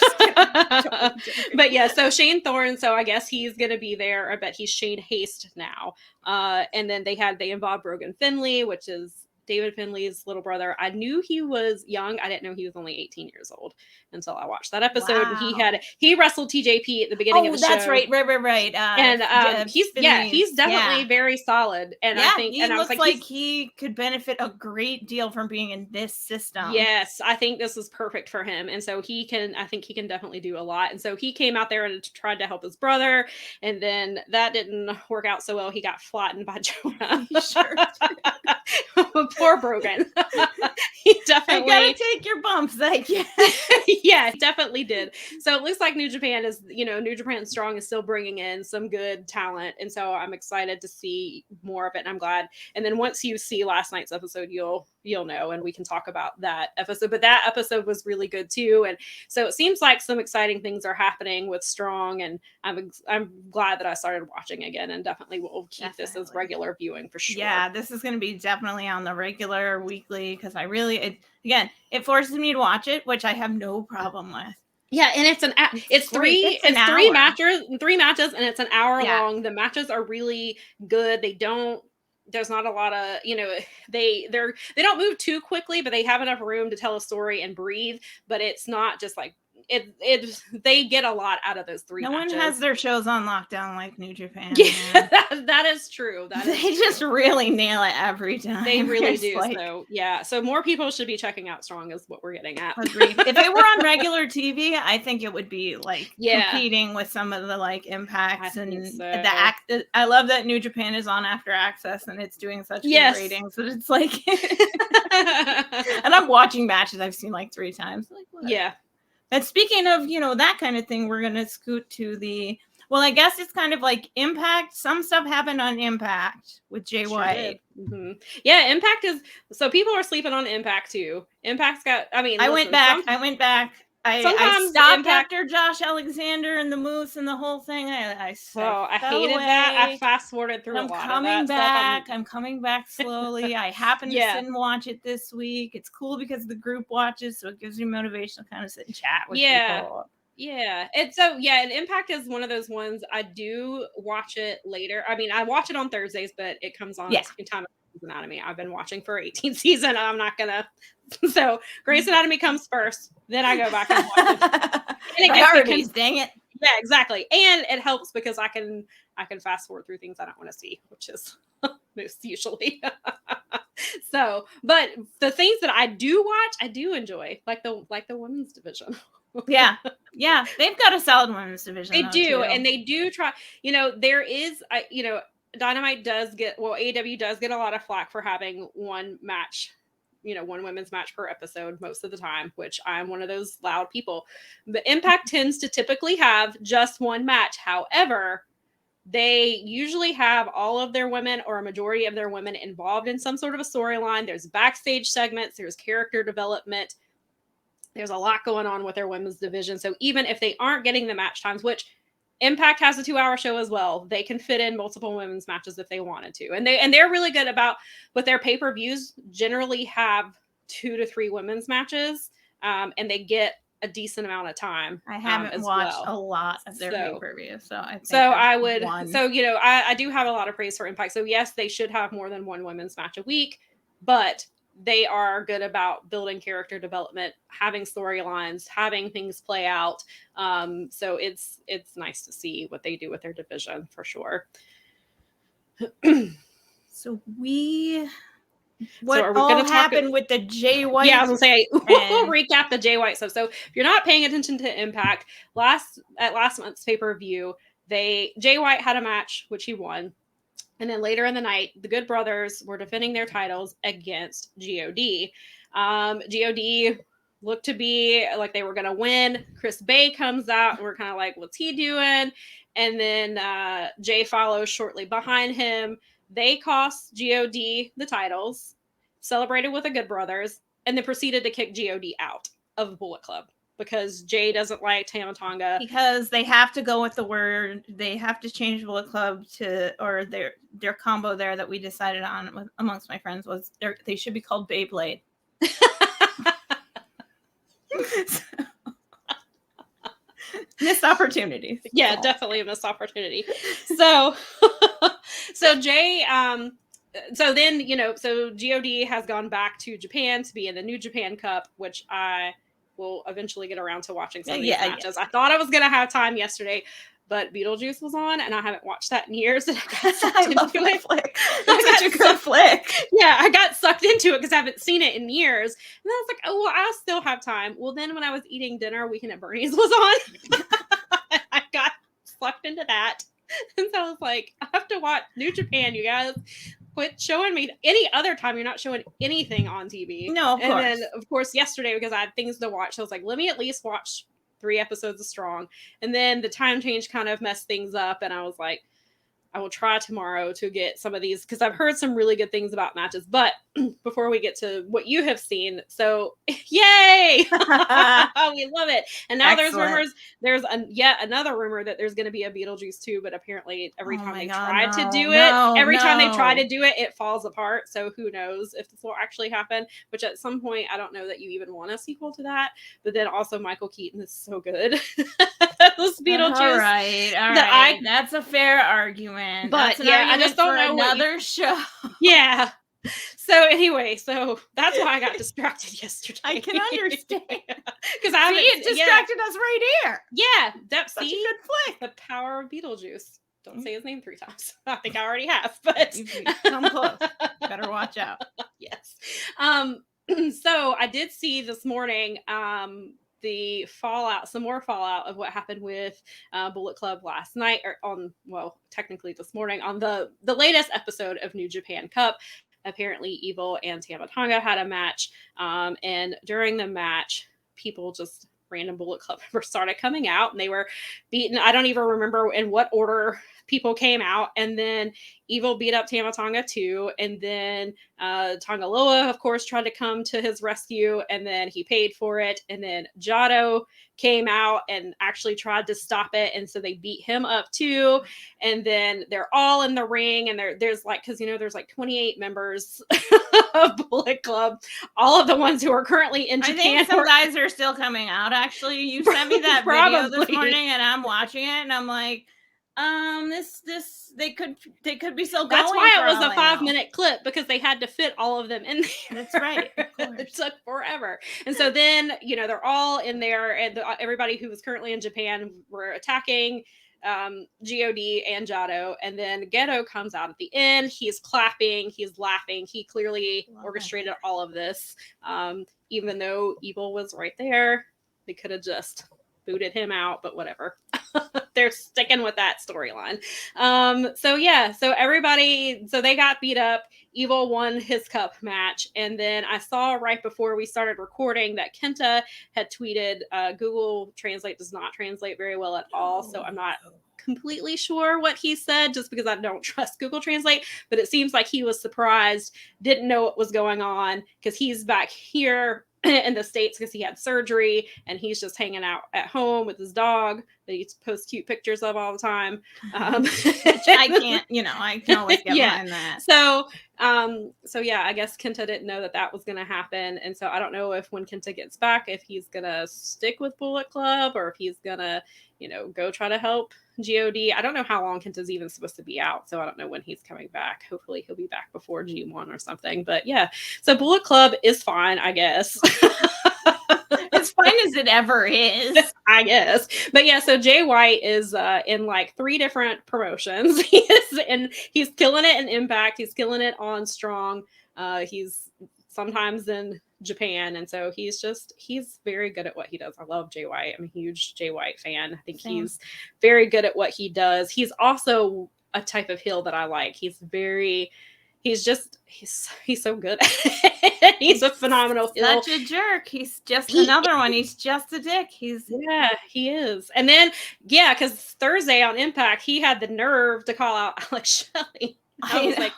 so Shane Thorne. So I guess he's gonna be there. I bet he's Shane Haste now. And then they involved Brogan Finley, which is David Finley's little brother. I knew he was young. I didn't know he was only 18 years old until I watched that episode. Wow. And he wrestled TJP at the beginning of the show. Oh, that's right. And he's definitely very solid. And I think he looks like he could benefit a great deal from being in this system. Yes, I think this is perfect for him. And so I think he can definitely do a lot. And so he came out there and tried to help his brother. And then that didn't work out so well. He got flattened by Jonah. Sure. Poor Brogan. He definitely. I gotta take your bumps, Yeah, definitely did. So it looks like New Japan Strong is still bringing in some good talent, and so I'm excited to see more of it. And I'm glad. And then once you see last night's episode, you'll know, and we can talk about that episode. But that episode was really good too, and so it seems like some exciting things are happening with Strong, and I'm glad that I started watching again, and definitely will keep this as regular viewing for sure. Yeah, this is going to be definitely on the regular weekly because it forces me to watch it, which I have no problem with. Yeah, and it's three matches, and it's an hour long. The matches are really good. There's not a lot of, they don't move too quickly, but they have enough room to tell a story and breathe. But it's not just like they get a lot out of those 3 No matches. one has their shows on lockdown like New Japan. Yeah, that is true. They just really nail it every time. They really do. Like, so yeah, so more people should be checking out Strong is what we're getting at. agreed. If it were on regular TV, I think it would be like Yeah. competing with some of the like Impacts I and think so. the act. I love that New Japan is on After Access and it's doing such Yes. good ratings that it's like, and I'm watching matches I've seen like 3 times. Like, whatever. Yeah. And speaking of, that kind of thing, we're gonna scoot to well, I guess it's kind of like Impact. Some stuff happened on Impact with Jay White. Mm-hmm. Yeah, Impact is, so people are sleeping on Impact too. Impact's got, I mean, I went back. I stopped after Josh Alexander and the Moose and the whole thing. I hated that. I fast forwarded through a lot of that stuff. I'm coming back slowly. I happened to sit and watch it this week. It's cool because the group watches, so it gives you motivation to kind of sit and chat with people. Yeah. And Impact is one of those ones I do watch it later. I mean, I watch it on Thursdays, but it comes on the same time as Grey's Anatomy. I've been watching for 18th season. I'm not gonna. So Grey's Anatomy comes first, then I go back and watch it. Priorities, dang it. Yeah, exactly. And it helps because I can fast forward through things I don't want to see, which is most usually. So, but the things that I do watch, I do enjoy, like the women's division. Yeah, they've got a solid women's division. They do, too. And they do try. There is, Dynamite does get, AEW does get a lot of flack for having one match, one women's match per episode most of the time, which I'm one of those loud people. But Impact tends to typically have just one match. However, they usually have all of their women or a majority of their women involved in some sort of a storyline. There's backstage segments, there's character development. There's a lot going on with their women's division. So even if they aren't getting the match times, which Impact has a 2-hour show as well, they can fit in multiple women's matches if they wanted to. And they're really good about, with their pay-per-views, generally have 2 to 3 women's matches, and they get a decent amount of time. I haven't watched a lot of their pay-per-view, I do have a lot of praise for Impact. So yes, they should have more than one women's match a week, but they are good about building character development, having storylines, having things play out. So it's nice to see what they do with their division for sure. So what all happened with the Jay White? Yeah, I was gonna say we'll recap the Jay White stuff. So if you're not paying attention to Impact, at last month's pay-per-view, Jay White had a match which he won. And then later in the night, the Good Brothers were defending their titles against GOD. GOD looked to be like they were going to win. Chris Bay comes out, and we're kind of like, what's he doing? And then Jay follows shortly behind him. They cost GOD the titles, celebrated with the Good Brothers, and then proceeded to kick GOD out of Bullet Club. Because Jay doesn't like Tama Tonga. Because they have to go with the word, they have to change Bullet Club or their combo there that we decided on amongst my friends was they should be called Beyblade. Missed opportunities. Yeah, definitely a missed opportunity. So Jay, so then, so GOD has gone back to Japan to be in the New Japan Cup, which I will eventually get around to watching some of these matches. I thought I was going to have time yesterday, but Beetlejuice was on, and I haven't watched that in years. And I love that flick. That's such a good flick. Yeah, I got sucked into it because I haven't seen it in years. And I was like, oh, well, I still have time. Well, then when I was eating dinner, Weekend at Bernie's was on. I got sucked into that. And so I was like, I have to watch New Japan, you guys. Quit showing me any other time. You're not showing anything on TV. No, of course. And then, of course, yesterday, because I had things to watch, so I was like, let me at least watch 3 episodes of Strong. And then the time change kind of messed things up, and I was like, I will try tomorrow to get some of these, because I've heard some really good things about matches. But before we get to what you have seen, so yay! We love it. And now there's rumors. There's yet another rumor that there's going to be a Beetlejuice 2, but apparently every time they try to do it, it falls apart. So who knows if this will actually happen? Which at some point, I don't know that you even want a sequel to that. But then also Michael Keaton is so good. This Beetlejuice. All right. That's a fair argument. But I just don't know another show. Yeah. So anyway, so that's why I got distracted yesterday. I can understand. Because I haven't. it distracted us right here. Yeah, that's Such a good flick. The power of Beetlejuice. Don't say his name 3 times. I think I already have, but You've come close. Better watch out. Yes. So I did see this morning the fallout, some more fallout of what happened with Bullet Club last night, or technically this morning on the latest episode of New Japan Cup. Apparently, Evil and Tama Tonga had a match, and during the match, random Bullet Club members started coming out, and they were beaten. I don't even remember in what order people came out, and then Evil beat up Tama Tonga too, and then Tonga Loa, of course, tried to come to his rescue, and then he paid for it, and then Jado came out and actually tried to stop it, and so they beat him up too, and then they're all in the ring, and there's like, because there's like 28 members of Bullet Club, all of the ones who are currently in Japan. I think some guys are still coming out. Actually, you sent me that video this morning, and I'm watching it, and I'm like, they could be still going. That's why it was a 5-minute clip, because they had to fit all of them in there. That's right. Of course. It took forever. And so then, they're all in there, and everybody who was currently in Japan were attacking God and Jado, and then Gedo comes out at the end. He's clapping, he's laughing. He clearly orchestrated all of this. Even though Evil was right there, they could have just booted him out, but whatever. They're sticking with that storyline. So they got beat up. Evil won his cup match, and then I saw right before we started recording that Kenta had tweeted, Google Translate does not translate very well at all, so I'm not completely sure what he said, just because I don't trust Google Translate, but it seems like he was surprised, didn't know what was going on, because he's back here in the States because he had surgery, and he's just hanging out at home with his dog that he posts cute pictures of all the time. Which I can't, I can always get behind that. So yeah, I guess Kenta didn't know that was going to happen. And so I don't know if when Kenta gets back, if he's going to stick with Bullet Club, or if he's going to, go try to help God. I don't know how long Kenta's even supposed to be out, so I don't know when he's coming back. Hopefully he'll be back before G1 or something. But yeah, so Bullet Club is fine, I guess. As fine as it ever is, I guess. But yeah, so Jay White is in like 3 different promotions. He's killing it in Impact. He's killing it on Strong. He's sometimes in Japan, and so he's very good at what he does. I love Jay White. I'm a huge Jay White fan. I think he's very good at what he does. He's also a type of heel that I like. He's so good at it. He's a phenomenal heel. Such a jerk. He's just another one. He's just a dick. He is. And then because Thursday on Impact, he had the nerve to call out Alex Shelley. I was like,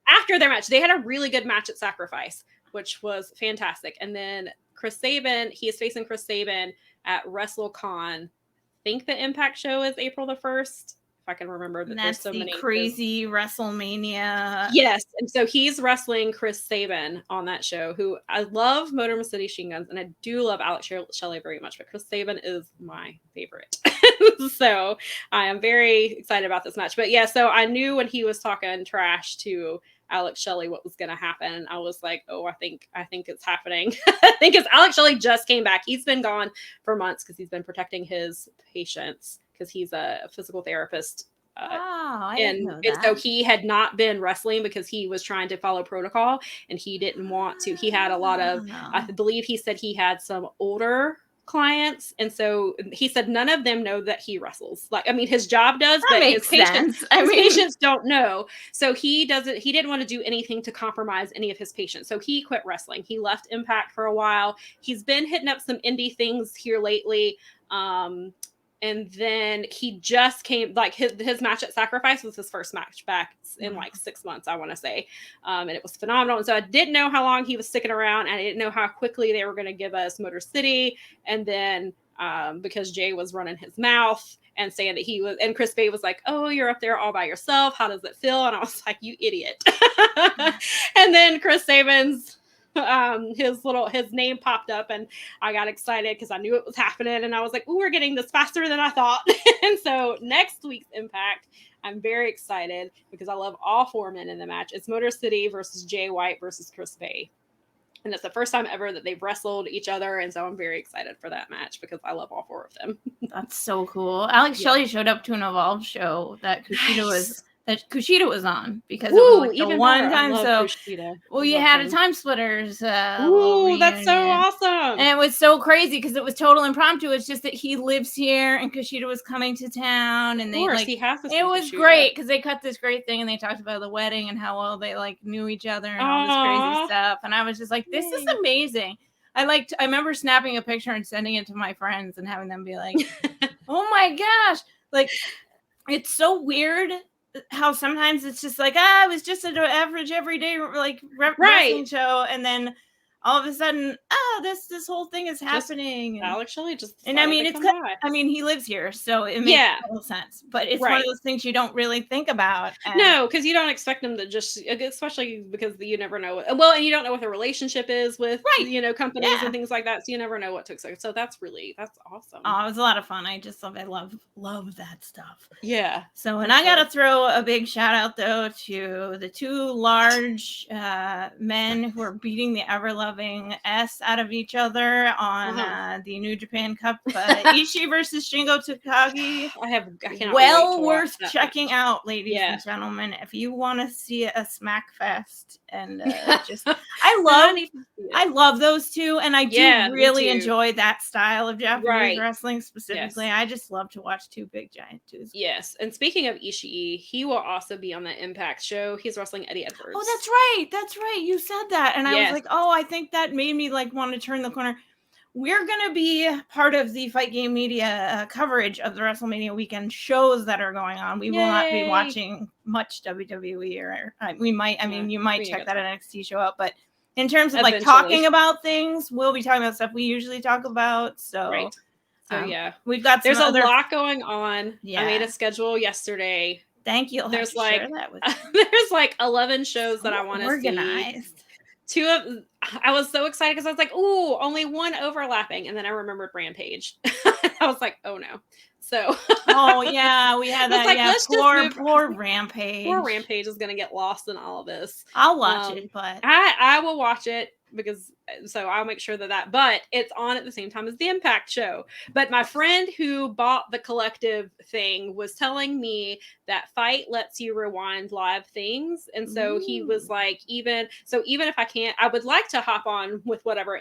after their match, they had a really good match at Sacrifice, which was fantastic. And then Chris Sabin, he is facing Chris Sabin at WrestleCon. I think the Impact show is April the 1st. If I can remember that. That's there's so many crazy WrestleMania. Yes. And so he's wrestling Chris Sabin on that show, who I love Motor City Machine Guns, and I do love Alex Shelley very much, but Chris Sabin is my favorite. So I am very excited about this match. But yeah, so I knew when he was talking trash to Alex Shelley what was going to happen. I was like, oh, I think it's happening. I think it's Alex Shelley just came back. He's been gone for months because he's been protecting his patients, because he's a physical therapist. I didn't know that. And so he had not been wrestling because he was trying to follow protocol, and he didn't want to. He had a lot of, I believe he said he had some older clients, and so he said none of them know that he wrestles. Like, I mean, his job does, but his patients don't know. So he didn't want to do anything to compromise any of his patients. So he quit wrestling. He left Impact for a while. He's been hitting up some indie things here lately. And then he just came, like his match at Sacrifice was his first match back in like 6 months, I want to say. And it was phenomenal. And so I didn't know how long he was sticking around, and I didn't know how quickly they were going to give us Motor City. And then because Jay was running his mouth and saying that he was, and Chris Bay was like, oh, you're up there all by yourself. How does it feel? And I was like, you idiot. And then Chris Sabin's, his name popped up, and I got excited because I knew it was happening, and I was like, ooh, we're getting this faster than I thought. And so next week's Impact, I'm very excited because I love all 4 men in the match. It's Motor City versus Jay White versus Chris Bay. And it's the first time ever that they've wrestled each other. And so I'm very excited for that match because I love all 4 of them. That's so cool. Alex Shelley showed up to an Evolve show that Kushida was on because it was like the one time. So, you had a Time Splitters Ooh, that's so awesome. And it was so crazy because it was total impromptu. It's just that he lives here and Kushida was coming to town, and it was great because they cut this great thing and they talked about the wedding and how well they like knew each other and all this crazy stuff. And I was just like, this is amazing. I remember snapping a picture and sending it to my friends and having them be like, oh my gosh, like it's so weird how sometimes it's just like, it was just an average everyday like wrestling show, and then all of a sudden, this whole thing is happening. Alex Shelley and I mean, he lives here, so it makes total sense. But it's one of those things you don't really think about. No, because you don't expect them to just, especially because you never know. Well, and you don't know what the relationship is with, companies and things like that. So you never know what to expect. So that's awesome. Oh, it was a lot of fun. I love that stuff. Yeah. So, and I got to throw a big shout out though to the 2 large men who are beating the ever-loving S out of each other on the New Japan Cup. Ishii versus Shingo Takagi. I cannot well worth checking out, ladies and gentlemen, if you want to see a smack fest. And I love those 2, and I do really enjoy that style of Japanese wrestling specifically. I just love to watch 2 big giant dudes. Yes, and speaking of Ishii, he will also be on the Impact show. He's wrestling Eddie Edwards. Oh, that's right. You said that, and I was like, I think that made me like want to turn the corner. We're going to be part of the Fight Game Media coverage of the WrestleMania weekend shows that are going on. We will not be watching much WWE, or we might. I mean, you might check that NXT show out, but in terms of like talking about things, we'll be talking about stuff we usually talk about. So, we've got. There's a lot going on. Yeah. I made a schedule yesterday. Thank you. There's like 11 shows that I want to see. I was so excited because I was like, ooh, only 1 overlapping. And then I remembered Rampage. I was like, oh no. So. Oh yeah, we had that. Like, poor Rampage. Poor Rampage is going to get lost in all of this. I'll watch it, but. I will watch it because I'll make sure but it's on at the same time as the Impact show. But my friend who bought the collective thing was telling me that Fight lets you rewind live things. And so he was like, even if I can't, I would like to hop on with whatever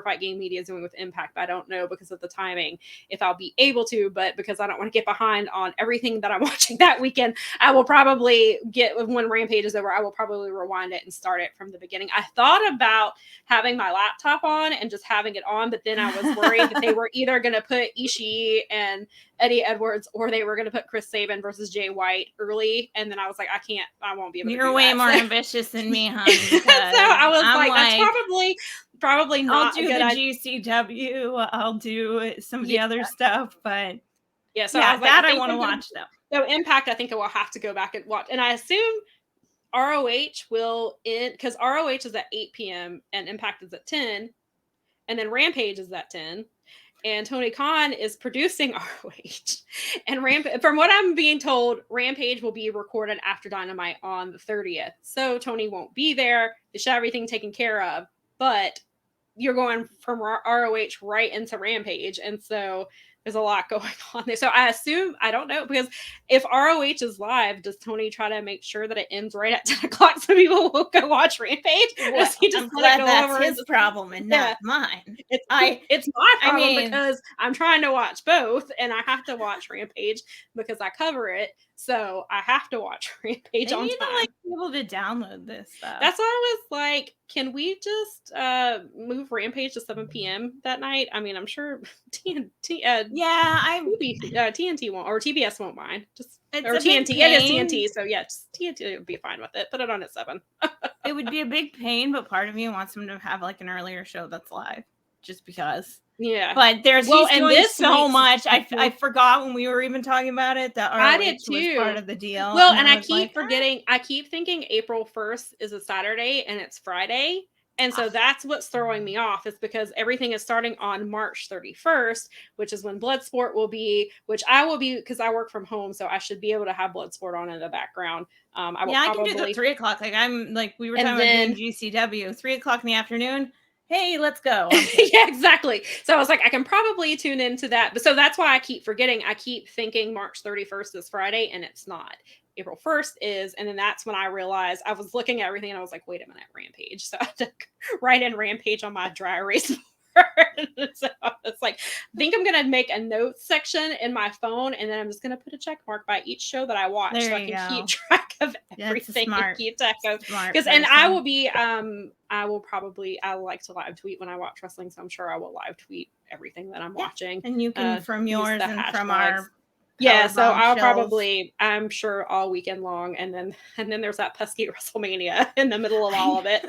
Fight Game Media is doing with Impact, but I don't know because of the timing if I'll be able to, but because I don't want to get behind on everything that I'm watching that weekend, I will probably when Rampage is over, I will probably rewind it and start it from the beginning. I thought about having my laptop on and just having it on, but then I was worried that they were either going to put Ishii and Eddie Edwards or they were going to put Chris Sabin versus Jay White early, and then I was like, I won't be able to do that. You're way more ambitious than me, honey. So I was like, that's probably not. I'll do the GCW. I'll do some of the other stuff, but I want to watch though. So Impact, I think I will have to go back and watch, and I assume ROH will end because ROH is at 8 p.m. and Impact is at 10, and then Rampage is at 10, and Tony Khan is producing ROH. And from what I'm being told, Rampage will be recorded after Dynamite on the 30th. So Tony won't be there. They should have everything taken care of, but you're going from ROH right into Rampage, and so there's a lot going on there. So I assume, I don't know, because if ROH is live, does Tony try to make sure that it ends right at 10 o'clock so people will go watch Rampage? Well, I'm glad that's his problem and not mine. It's my problem because I'm trying to watch both and I have to watch Rampage because I cover it. So I have to watch Rampage on time. You need to be able to download this stuff. That's why I was like, can we just move Rampage to 7 p.m. that night? I mean, I'm sure TNT won't, or TBS won't mind. Or TNT. It is TNT, so yeah, just TNT would be fine with it. Put it on at 7. It would be a big pain, but part of me wants them to have like an earlier show that's live, just because. Yeah, but he's doing so much. I forgot when we were even talking about it that ROH I did too. Was part of the deal. Well, and I keep forgetting. I keep thinking April 1st is a Saturday and it's Friday, And so that's what's throwing me off, is because everything is starting on March 31st, which is when Bloodsport will be, which I will be, because I work from home, so I should be able to have Bloodsport on in the background. I will I can do the 3 o'clock. Like I'm like we were And talking then- about doing GCW 3 o'clock in the afternoon. Hey, let's go. Yeah, exactly. So I was like, I can probably tune into that. But so that's why I keep forgetting. I keep thinking March 31st is Friday, and it's not. April 1st is. And then that's when I realized, I was looking at everything and I was like, wait a minute, Rampage. So I had to write in Rampage on my dry erase board. So it's like, I think I'm going to make a notes section in my phone, and then I'm just going to put a check mark by each show that I watch, There so I you can go. keep track of everything. Smart- keep track of, smart because, and I person. will be, I will probably, I like to live tweet when I watch wrestling, so I'm sure I will live tweet everything that I'm watching. And you can from use yours the and from hashtags. our Yeah, so I'll Powerbombshells. probably, I'm sure, all weekend long, and then there's that pesky WrestleMania in the middle of all of it.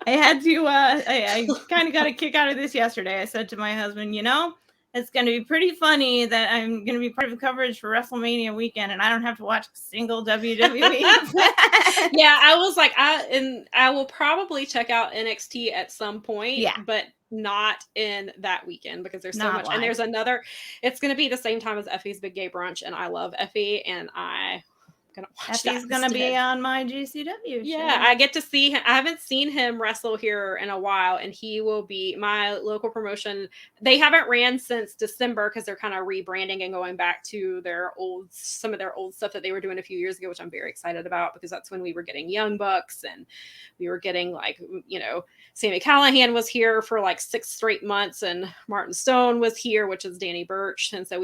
I had to I kind of got a kick out of this yesterday. I said to my husband, you know, it's going to be pretty funny that I'm going to be part of the coverage for WrestleMania weekend and I don't have to watch a single WWE. Yeah, I was like, I will probably check out NXT at some point, Yeah. but not in that weekend, because there's so Not much. live. And there's another, it's going to be the same time as Effie's Big Gay Brunch, and I love Effie, and I'm going to watch Effie's that going to be instead. on my GCW Yeah, show. I get to see him. I haven't seen him wrestle here in a while, and he will be my local promotion. They haven't ran since December because they're kind of rebranding and going back to some of their old stuff that they were doing a few years ago, which I'm very excited about, because that's when we were getting Young Bucks, and we were getting, like, you know, Sami Callihan was here for like 6 straight months, and Martin Stone was here, which is Danny Burch. And so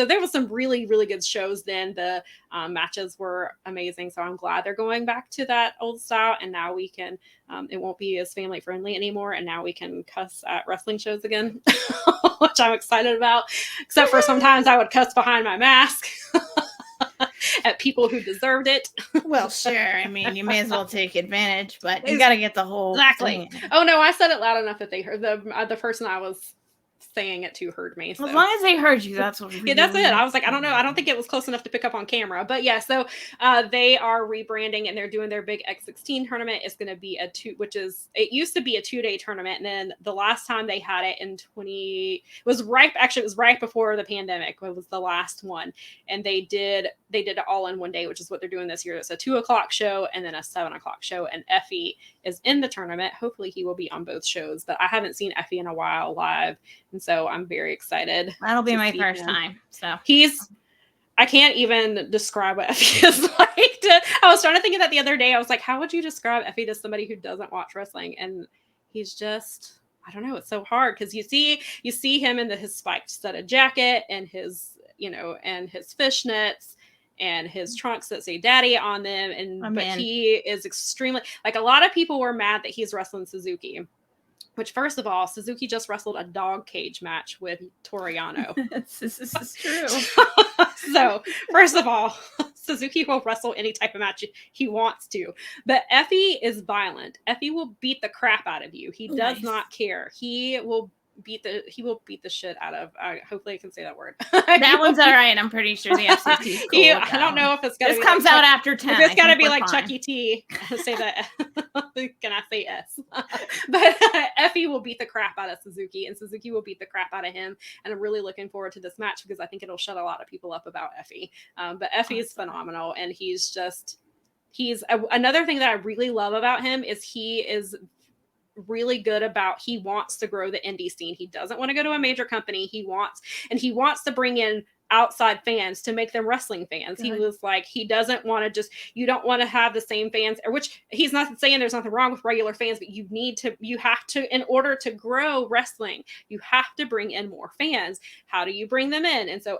there was some really, really good shows then. The matches were amazing. So I'm glad they're going back to that old style. And now we can, it won't be as family friendly anymore. And now we can cuss at wrestling shows again, which I'm excited about. Except for sometimes I would cuss behind my mask at people who deserved it. Well, sure. I mean, you may as well take advantage, but you got to get the whole Exactly. thing. Oh no, I said it loud enough that they heard. The person I was saying it to heard me. So. As long as they heard you, that's what we Yeah, that's it. I was like, I don't know. I don't think it was close enough to pick up on camera. But yeah, so they are rebranding, and they're doing their big X16 tournament. It's going to be it used to be a 2-day tournament. And then the last time they had it it was right before the pandemic. It was the last one. And they did it all in one day, which is what they're doing this year. It's a 2:00 show and then a 7:00 show. And Effie is in the tournament. Hopefully he will be on both shows, but I haven't seen Effie in a while live. And so I'm very excited. That'll be my first time. So I can't even describe what Effie is like. I was trying to think of that the other day. I was like, how would you describe Effie to somebody who doesn't watch wrestling? And he's just, I don't know. It's so hard because you see him in his spiked studded jacket and his, and his fishnets and his trunks that say daddy on them. But he is extremely, like, a lot of people were mad that he's wrestling Suzuki. Which, first of all, Suzuki just wrestled a dog cage match with Toriano. This is true. So, first of all, Suzuki will wrestle any type of match he wants to. But Effie is violent. Effie will beat the crap out of you. He does not care. He will beat the shit out of. Hopefully, I can say that word. That one's all right. I'm pretty sure the FCC is cool. I don't know if it's gonna. This comes out after 10. It's got to be like Chuck E. T. Say that. Can I say S? But Effie will beat the crap out of Suzuki, and Suzuki will beat the crap out of him. And I'm really looking forward to this match because I think it'll shut a lot of people up about Effie. But Effie is phenomenal, and he's another thing that I really love about him is he is really good about, he wants to grow the indie scene. He doesn't want to go to a major company. He wants to bring in outside fans to make them wrestling fans. He was like, he doesn't want to just, you don't want to have the same fans, or which he's not saying there's nothing wrong with regular fans, but you have to, in order to grow wrestling, you have to bring in more fans. How do you bring them in? And so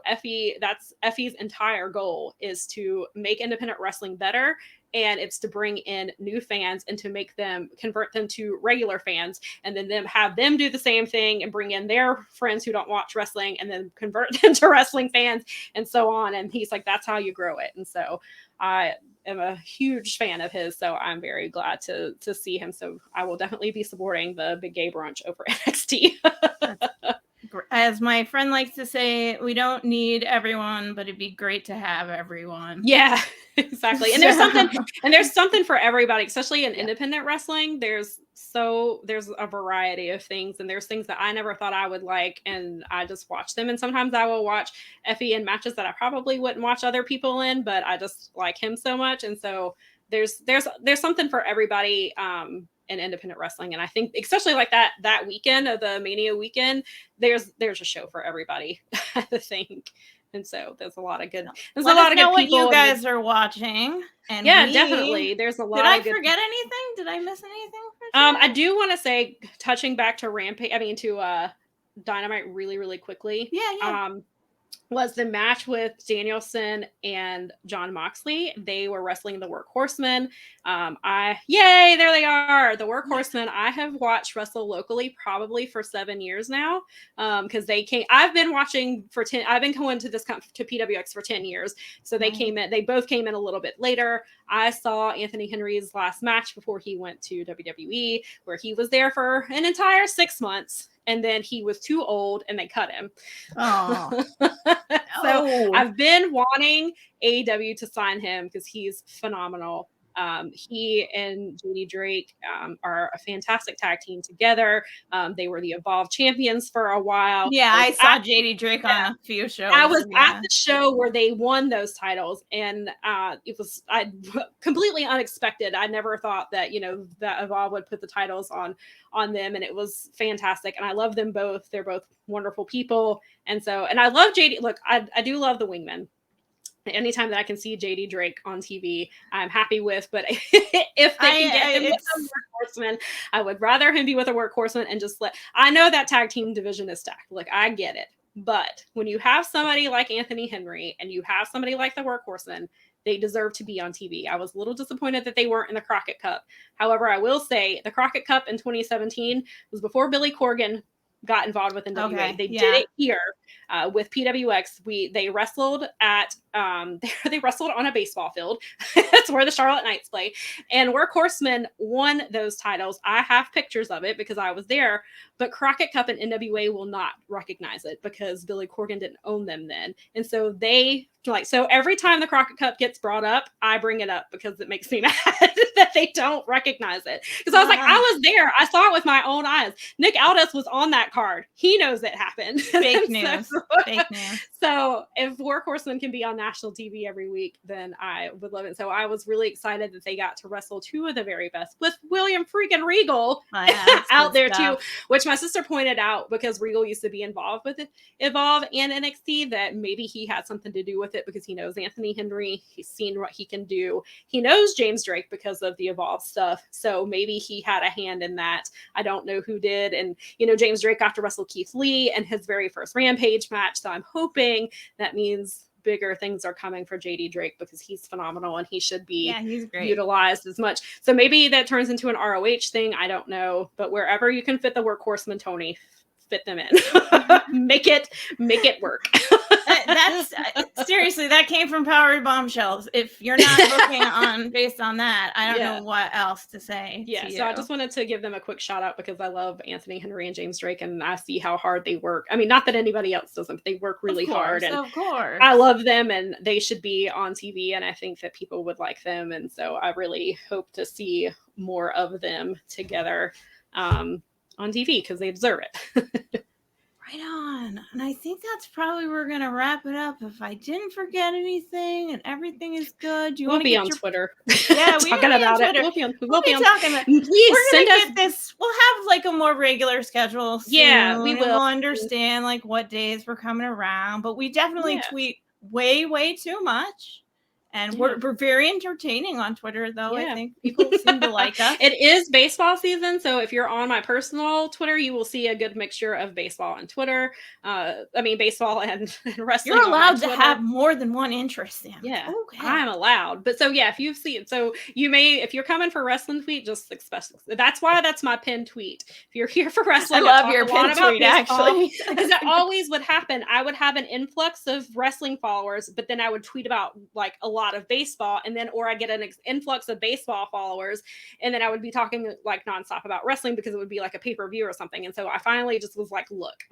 that's Effie's entire goal, is to make independent wrestling better. And it's to bring in new fans and to convert them to regular fans, and then have them do the same thing and bring in their friends who don't watch wrestling and then convert them to wrestling fans, and so on. And he's like, that's how you grow it. And so I am a huge fan of his. So I'm very glad to see him. So I will definitely be supporting the Big Gay Brunch over NXT. As my friend likes to say, we don't need everyone, but it'd be great to have everyone. Yeah, exactly. And there's something for everybody, especially in independent wrestling. There's there's a variety of things, and there's things that I never thought I would like, and I just watch them. And sometimes I will watch Effie in matches that I probably wouldn't watch other people in, but I just like him so much. And so there's something for everybody in independent wrestling. And I think especially like that weekend of the Mania weekend, there's a show for everybody, I think. And so there's a lot of good. There's Let a lot us of know good what people. you guys are watching. And yeah, definitely. There's a lot. Did I forget anything? Did I miss anything? I do want to say, touching back to Dynamite really, really quickly. Yeah. Was the match with Danielson and Jon Moxley. They were wrestling the Work Horsemen. Yay, there they are, the Work Horsemen. I have watched wrestle locally probably for 7 years now, because they came. I've been watching for 10. I've been going to to PWX for 10 years. So they came in. They both came in a little bit later. I saw Anthony Henry's last match before he went to WWE, where he was there for an entire 6 months. And then he was too old and they cut him. Oh. So I've been wanting AEW to sign him because he's phenomenal. He and JD Drake are a fantastic tag team together. They were the Evolve champions for a while. Yeah, I saw JD Drake on a few shows. I was at the show where they won those titles, and it was completely unexpected. I never thought that that Evolve would put the titles on them, and it was fantastic. And I love them both. They're both wonderful people, and I love JD. Look, I do love the Wingmen. Anytime that I can see JD Drake on TV, I'm happy with. But if they can get him with a Work Horseman, I would rather him be with a Work Horseman and just I know that tag team division is stacked. Like, I get it. But when you have somebody like Anthony Henry and you have somebody like the Work Horseman, they deserve to be on TV. I was a little disappointed that they weren't in the Crockett Cup. However, I will say the Crockett Cup in 2017 was before Billy Corgan got involved with NWA. Okay, they did it here with PWX. They wrestled at they wrestled on a baseball field. That's where the Charlotte Knights play. And Work Horsemen won those titles. I have pictures of it because I was there. But Crockett Cup and NWA will not recognize it because Billy Corgan didn't own them then. And so so every time the Crockett Cup gets brought up, I bring it up because it makes me mad that they don't recognize it. Because I was like, I was there. I saw it with my own eyes. Nick Aldis was on that card. He knows it happened. Fake news. Fake news. So if Work Horsemen can be on national TV every week, then I would love it. So I was really excited that they got to wrestle two of the very best with William freaking Regal out there too, which my sister pointed out because Regal used to be involved with Evolve and NXT, that maybe he had something to do with it because he knows Anthony Henry. He's seen what he can do. He knows James Drake because of the Evolve stuff. So maybe he had a hand in that. I don't know who did. And, James Drake got to wrestle Keith Lee in his very first Rampage match. So I'm hoping that means bigger things are coming for JD Drake because he's phenomenal and he should be he's great. Utilized as much. So maybe that turns into an ROH thing. I don't know. But wherever you can fit the Work Horseman, Tony, fit them in. make it work. That's seriously, that came from Powerbombshells. If you're not looking on based on that, I don't know what else to say. Yeah, so I just wanted to give them a quick shout out because I love Anthony Henry and James Drake, and I see how hard they work. I mean, not that anybody else doesn't, but they work really hard. And of course, I love them, and they should be on TV, and I think that people would like them, and so I really hope to see more of them together on TV because they deserve it. Right on. And I think that's probably where we're going to wrap it up. If I didn't forget anything and everything is good, we'll be on Twitter. Yeah, we're talking about it. We'll be talking about it. Please send us this. We'll have like a more regular schedule soon. Yeah, we will. We'll understand like what days we're coming around, but we definitely tweet way too much. And we're very entertaining on Twitter, though. I think people seem to like us. It is baseball season, so if you're on my personal Twitter, you will see a good mixture of baseball and Twitter. Baseball and wrestling. You're allowed to have more than one interest, Sam. Yeah, okay. I'm allowed. But so if you see it, so you may, if you're coming for wrestling tweet, just expect. That's why that's my pinned tweet. If you're here for wrestling, I love your pinned tweet actually, because that always would happen. I would have an influx of wrestling followers, but then I would tweet about like a lot of baseball, and then or I get an influx of baseball followers, and then I would be talking like nonstop about wrestling because it would be like a pay-per-view or something. And so I finally just was like, look,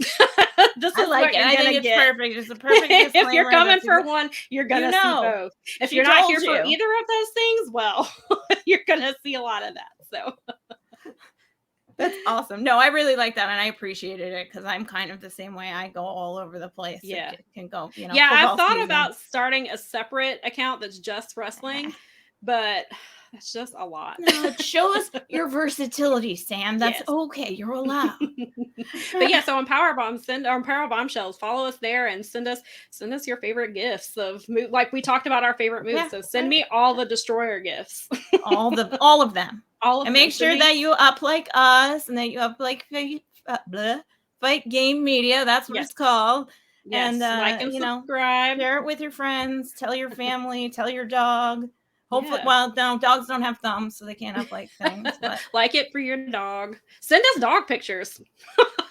this is like it. I think it's perfect. It's a perfect if you're coming for one, you're gonna see both. If you're not here for either of those things, well, you're gonna see a lot of that. So That's awesome. No, I really like that, and I appreciated it because I'm kind of the same way. I go all over the place. Yeah. It can go, Yeah, I've football thought season. about starting a separate account that's just wrestling, but that's just a lot. No, it shows your versatility, Sam. That's Yes. okay. You're allowed. But yeah, so on Powerbombshells, follow us there and send us your favorite gifts of like we talked about our favorite moves. Yeah, So send me all the destroyer gifts. all of them. All of And them. make sure that you up like us and that you up like Fight Game Media. That's what it's called. Yes, And like and subscribe. Share it with your friends. Tell your family. Tell your dog. Hopefully, Yeah. well, no, dogs don't have thumbs, so they can't up like things. But like it for your dog. Send us dog pictures.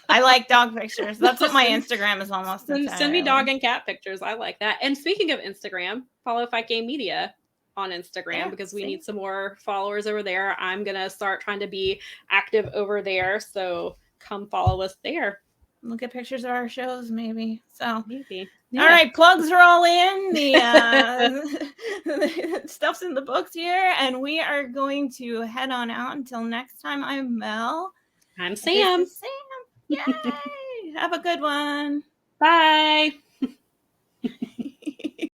I like dog pictures. That's what my Instagram is almost. Send me dog and cat pictures. I like that. And speaking of Instagram, follow Fight Game Media on Instagram because we need some more followers over there. I'm gonna start trying to be active over there. So come follow us there. Look at pictures of our shows, maybe. So maybe. Yeah. All right, plugs are all in. The stuff's in the books here, and we are going to head on out. Until next time, I'm Mel. I'm Sam. Sam. Yay! Have a good one. Bye.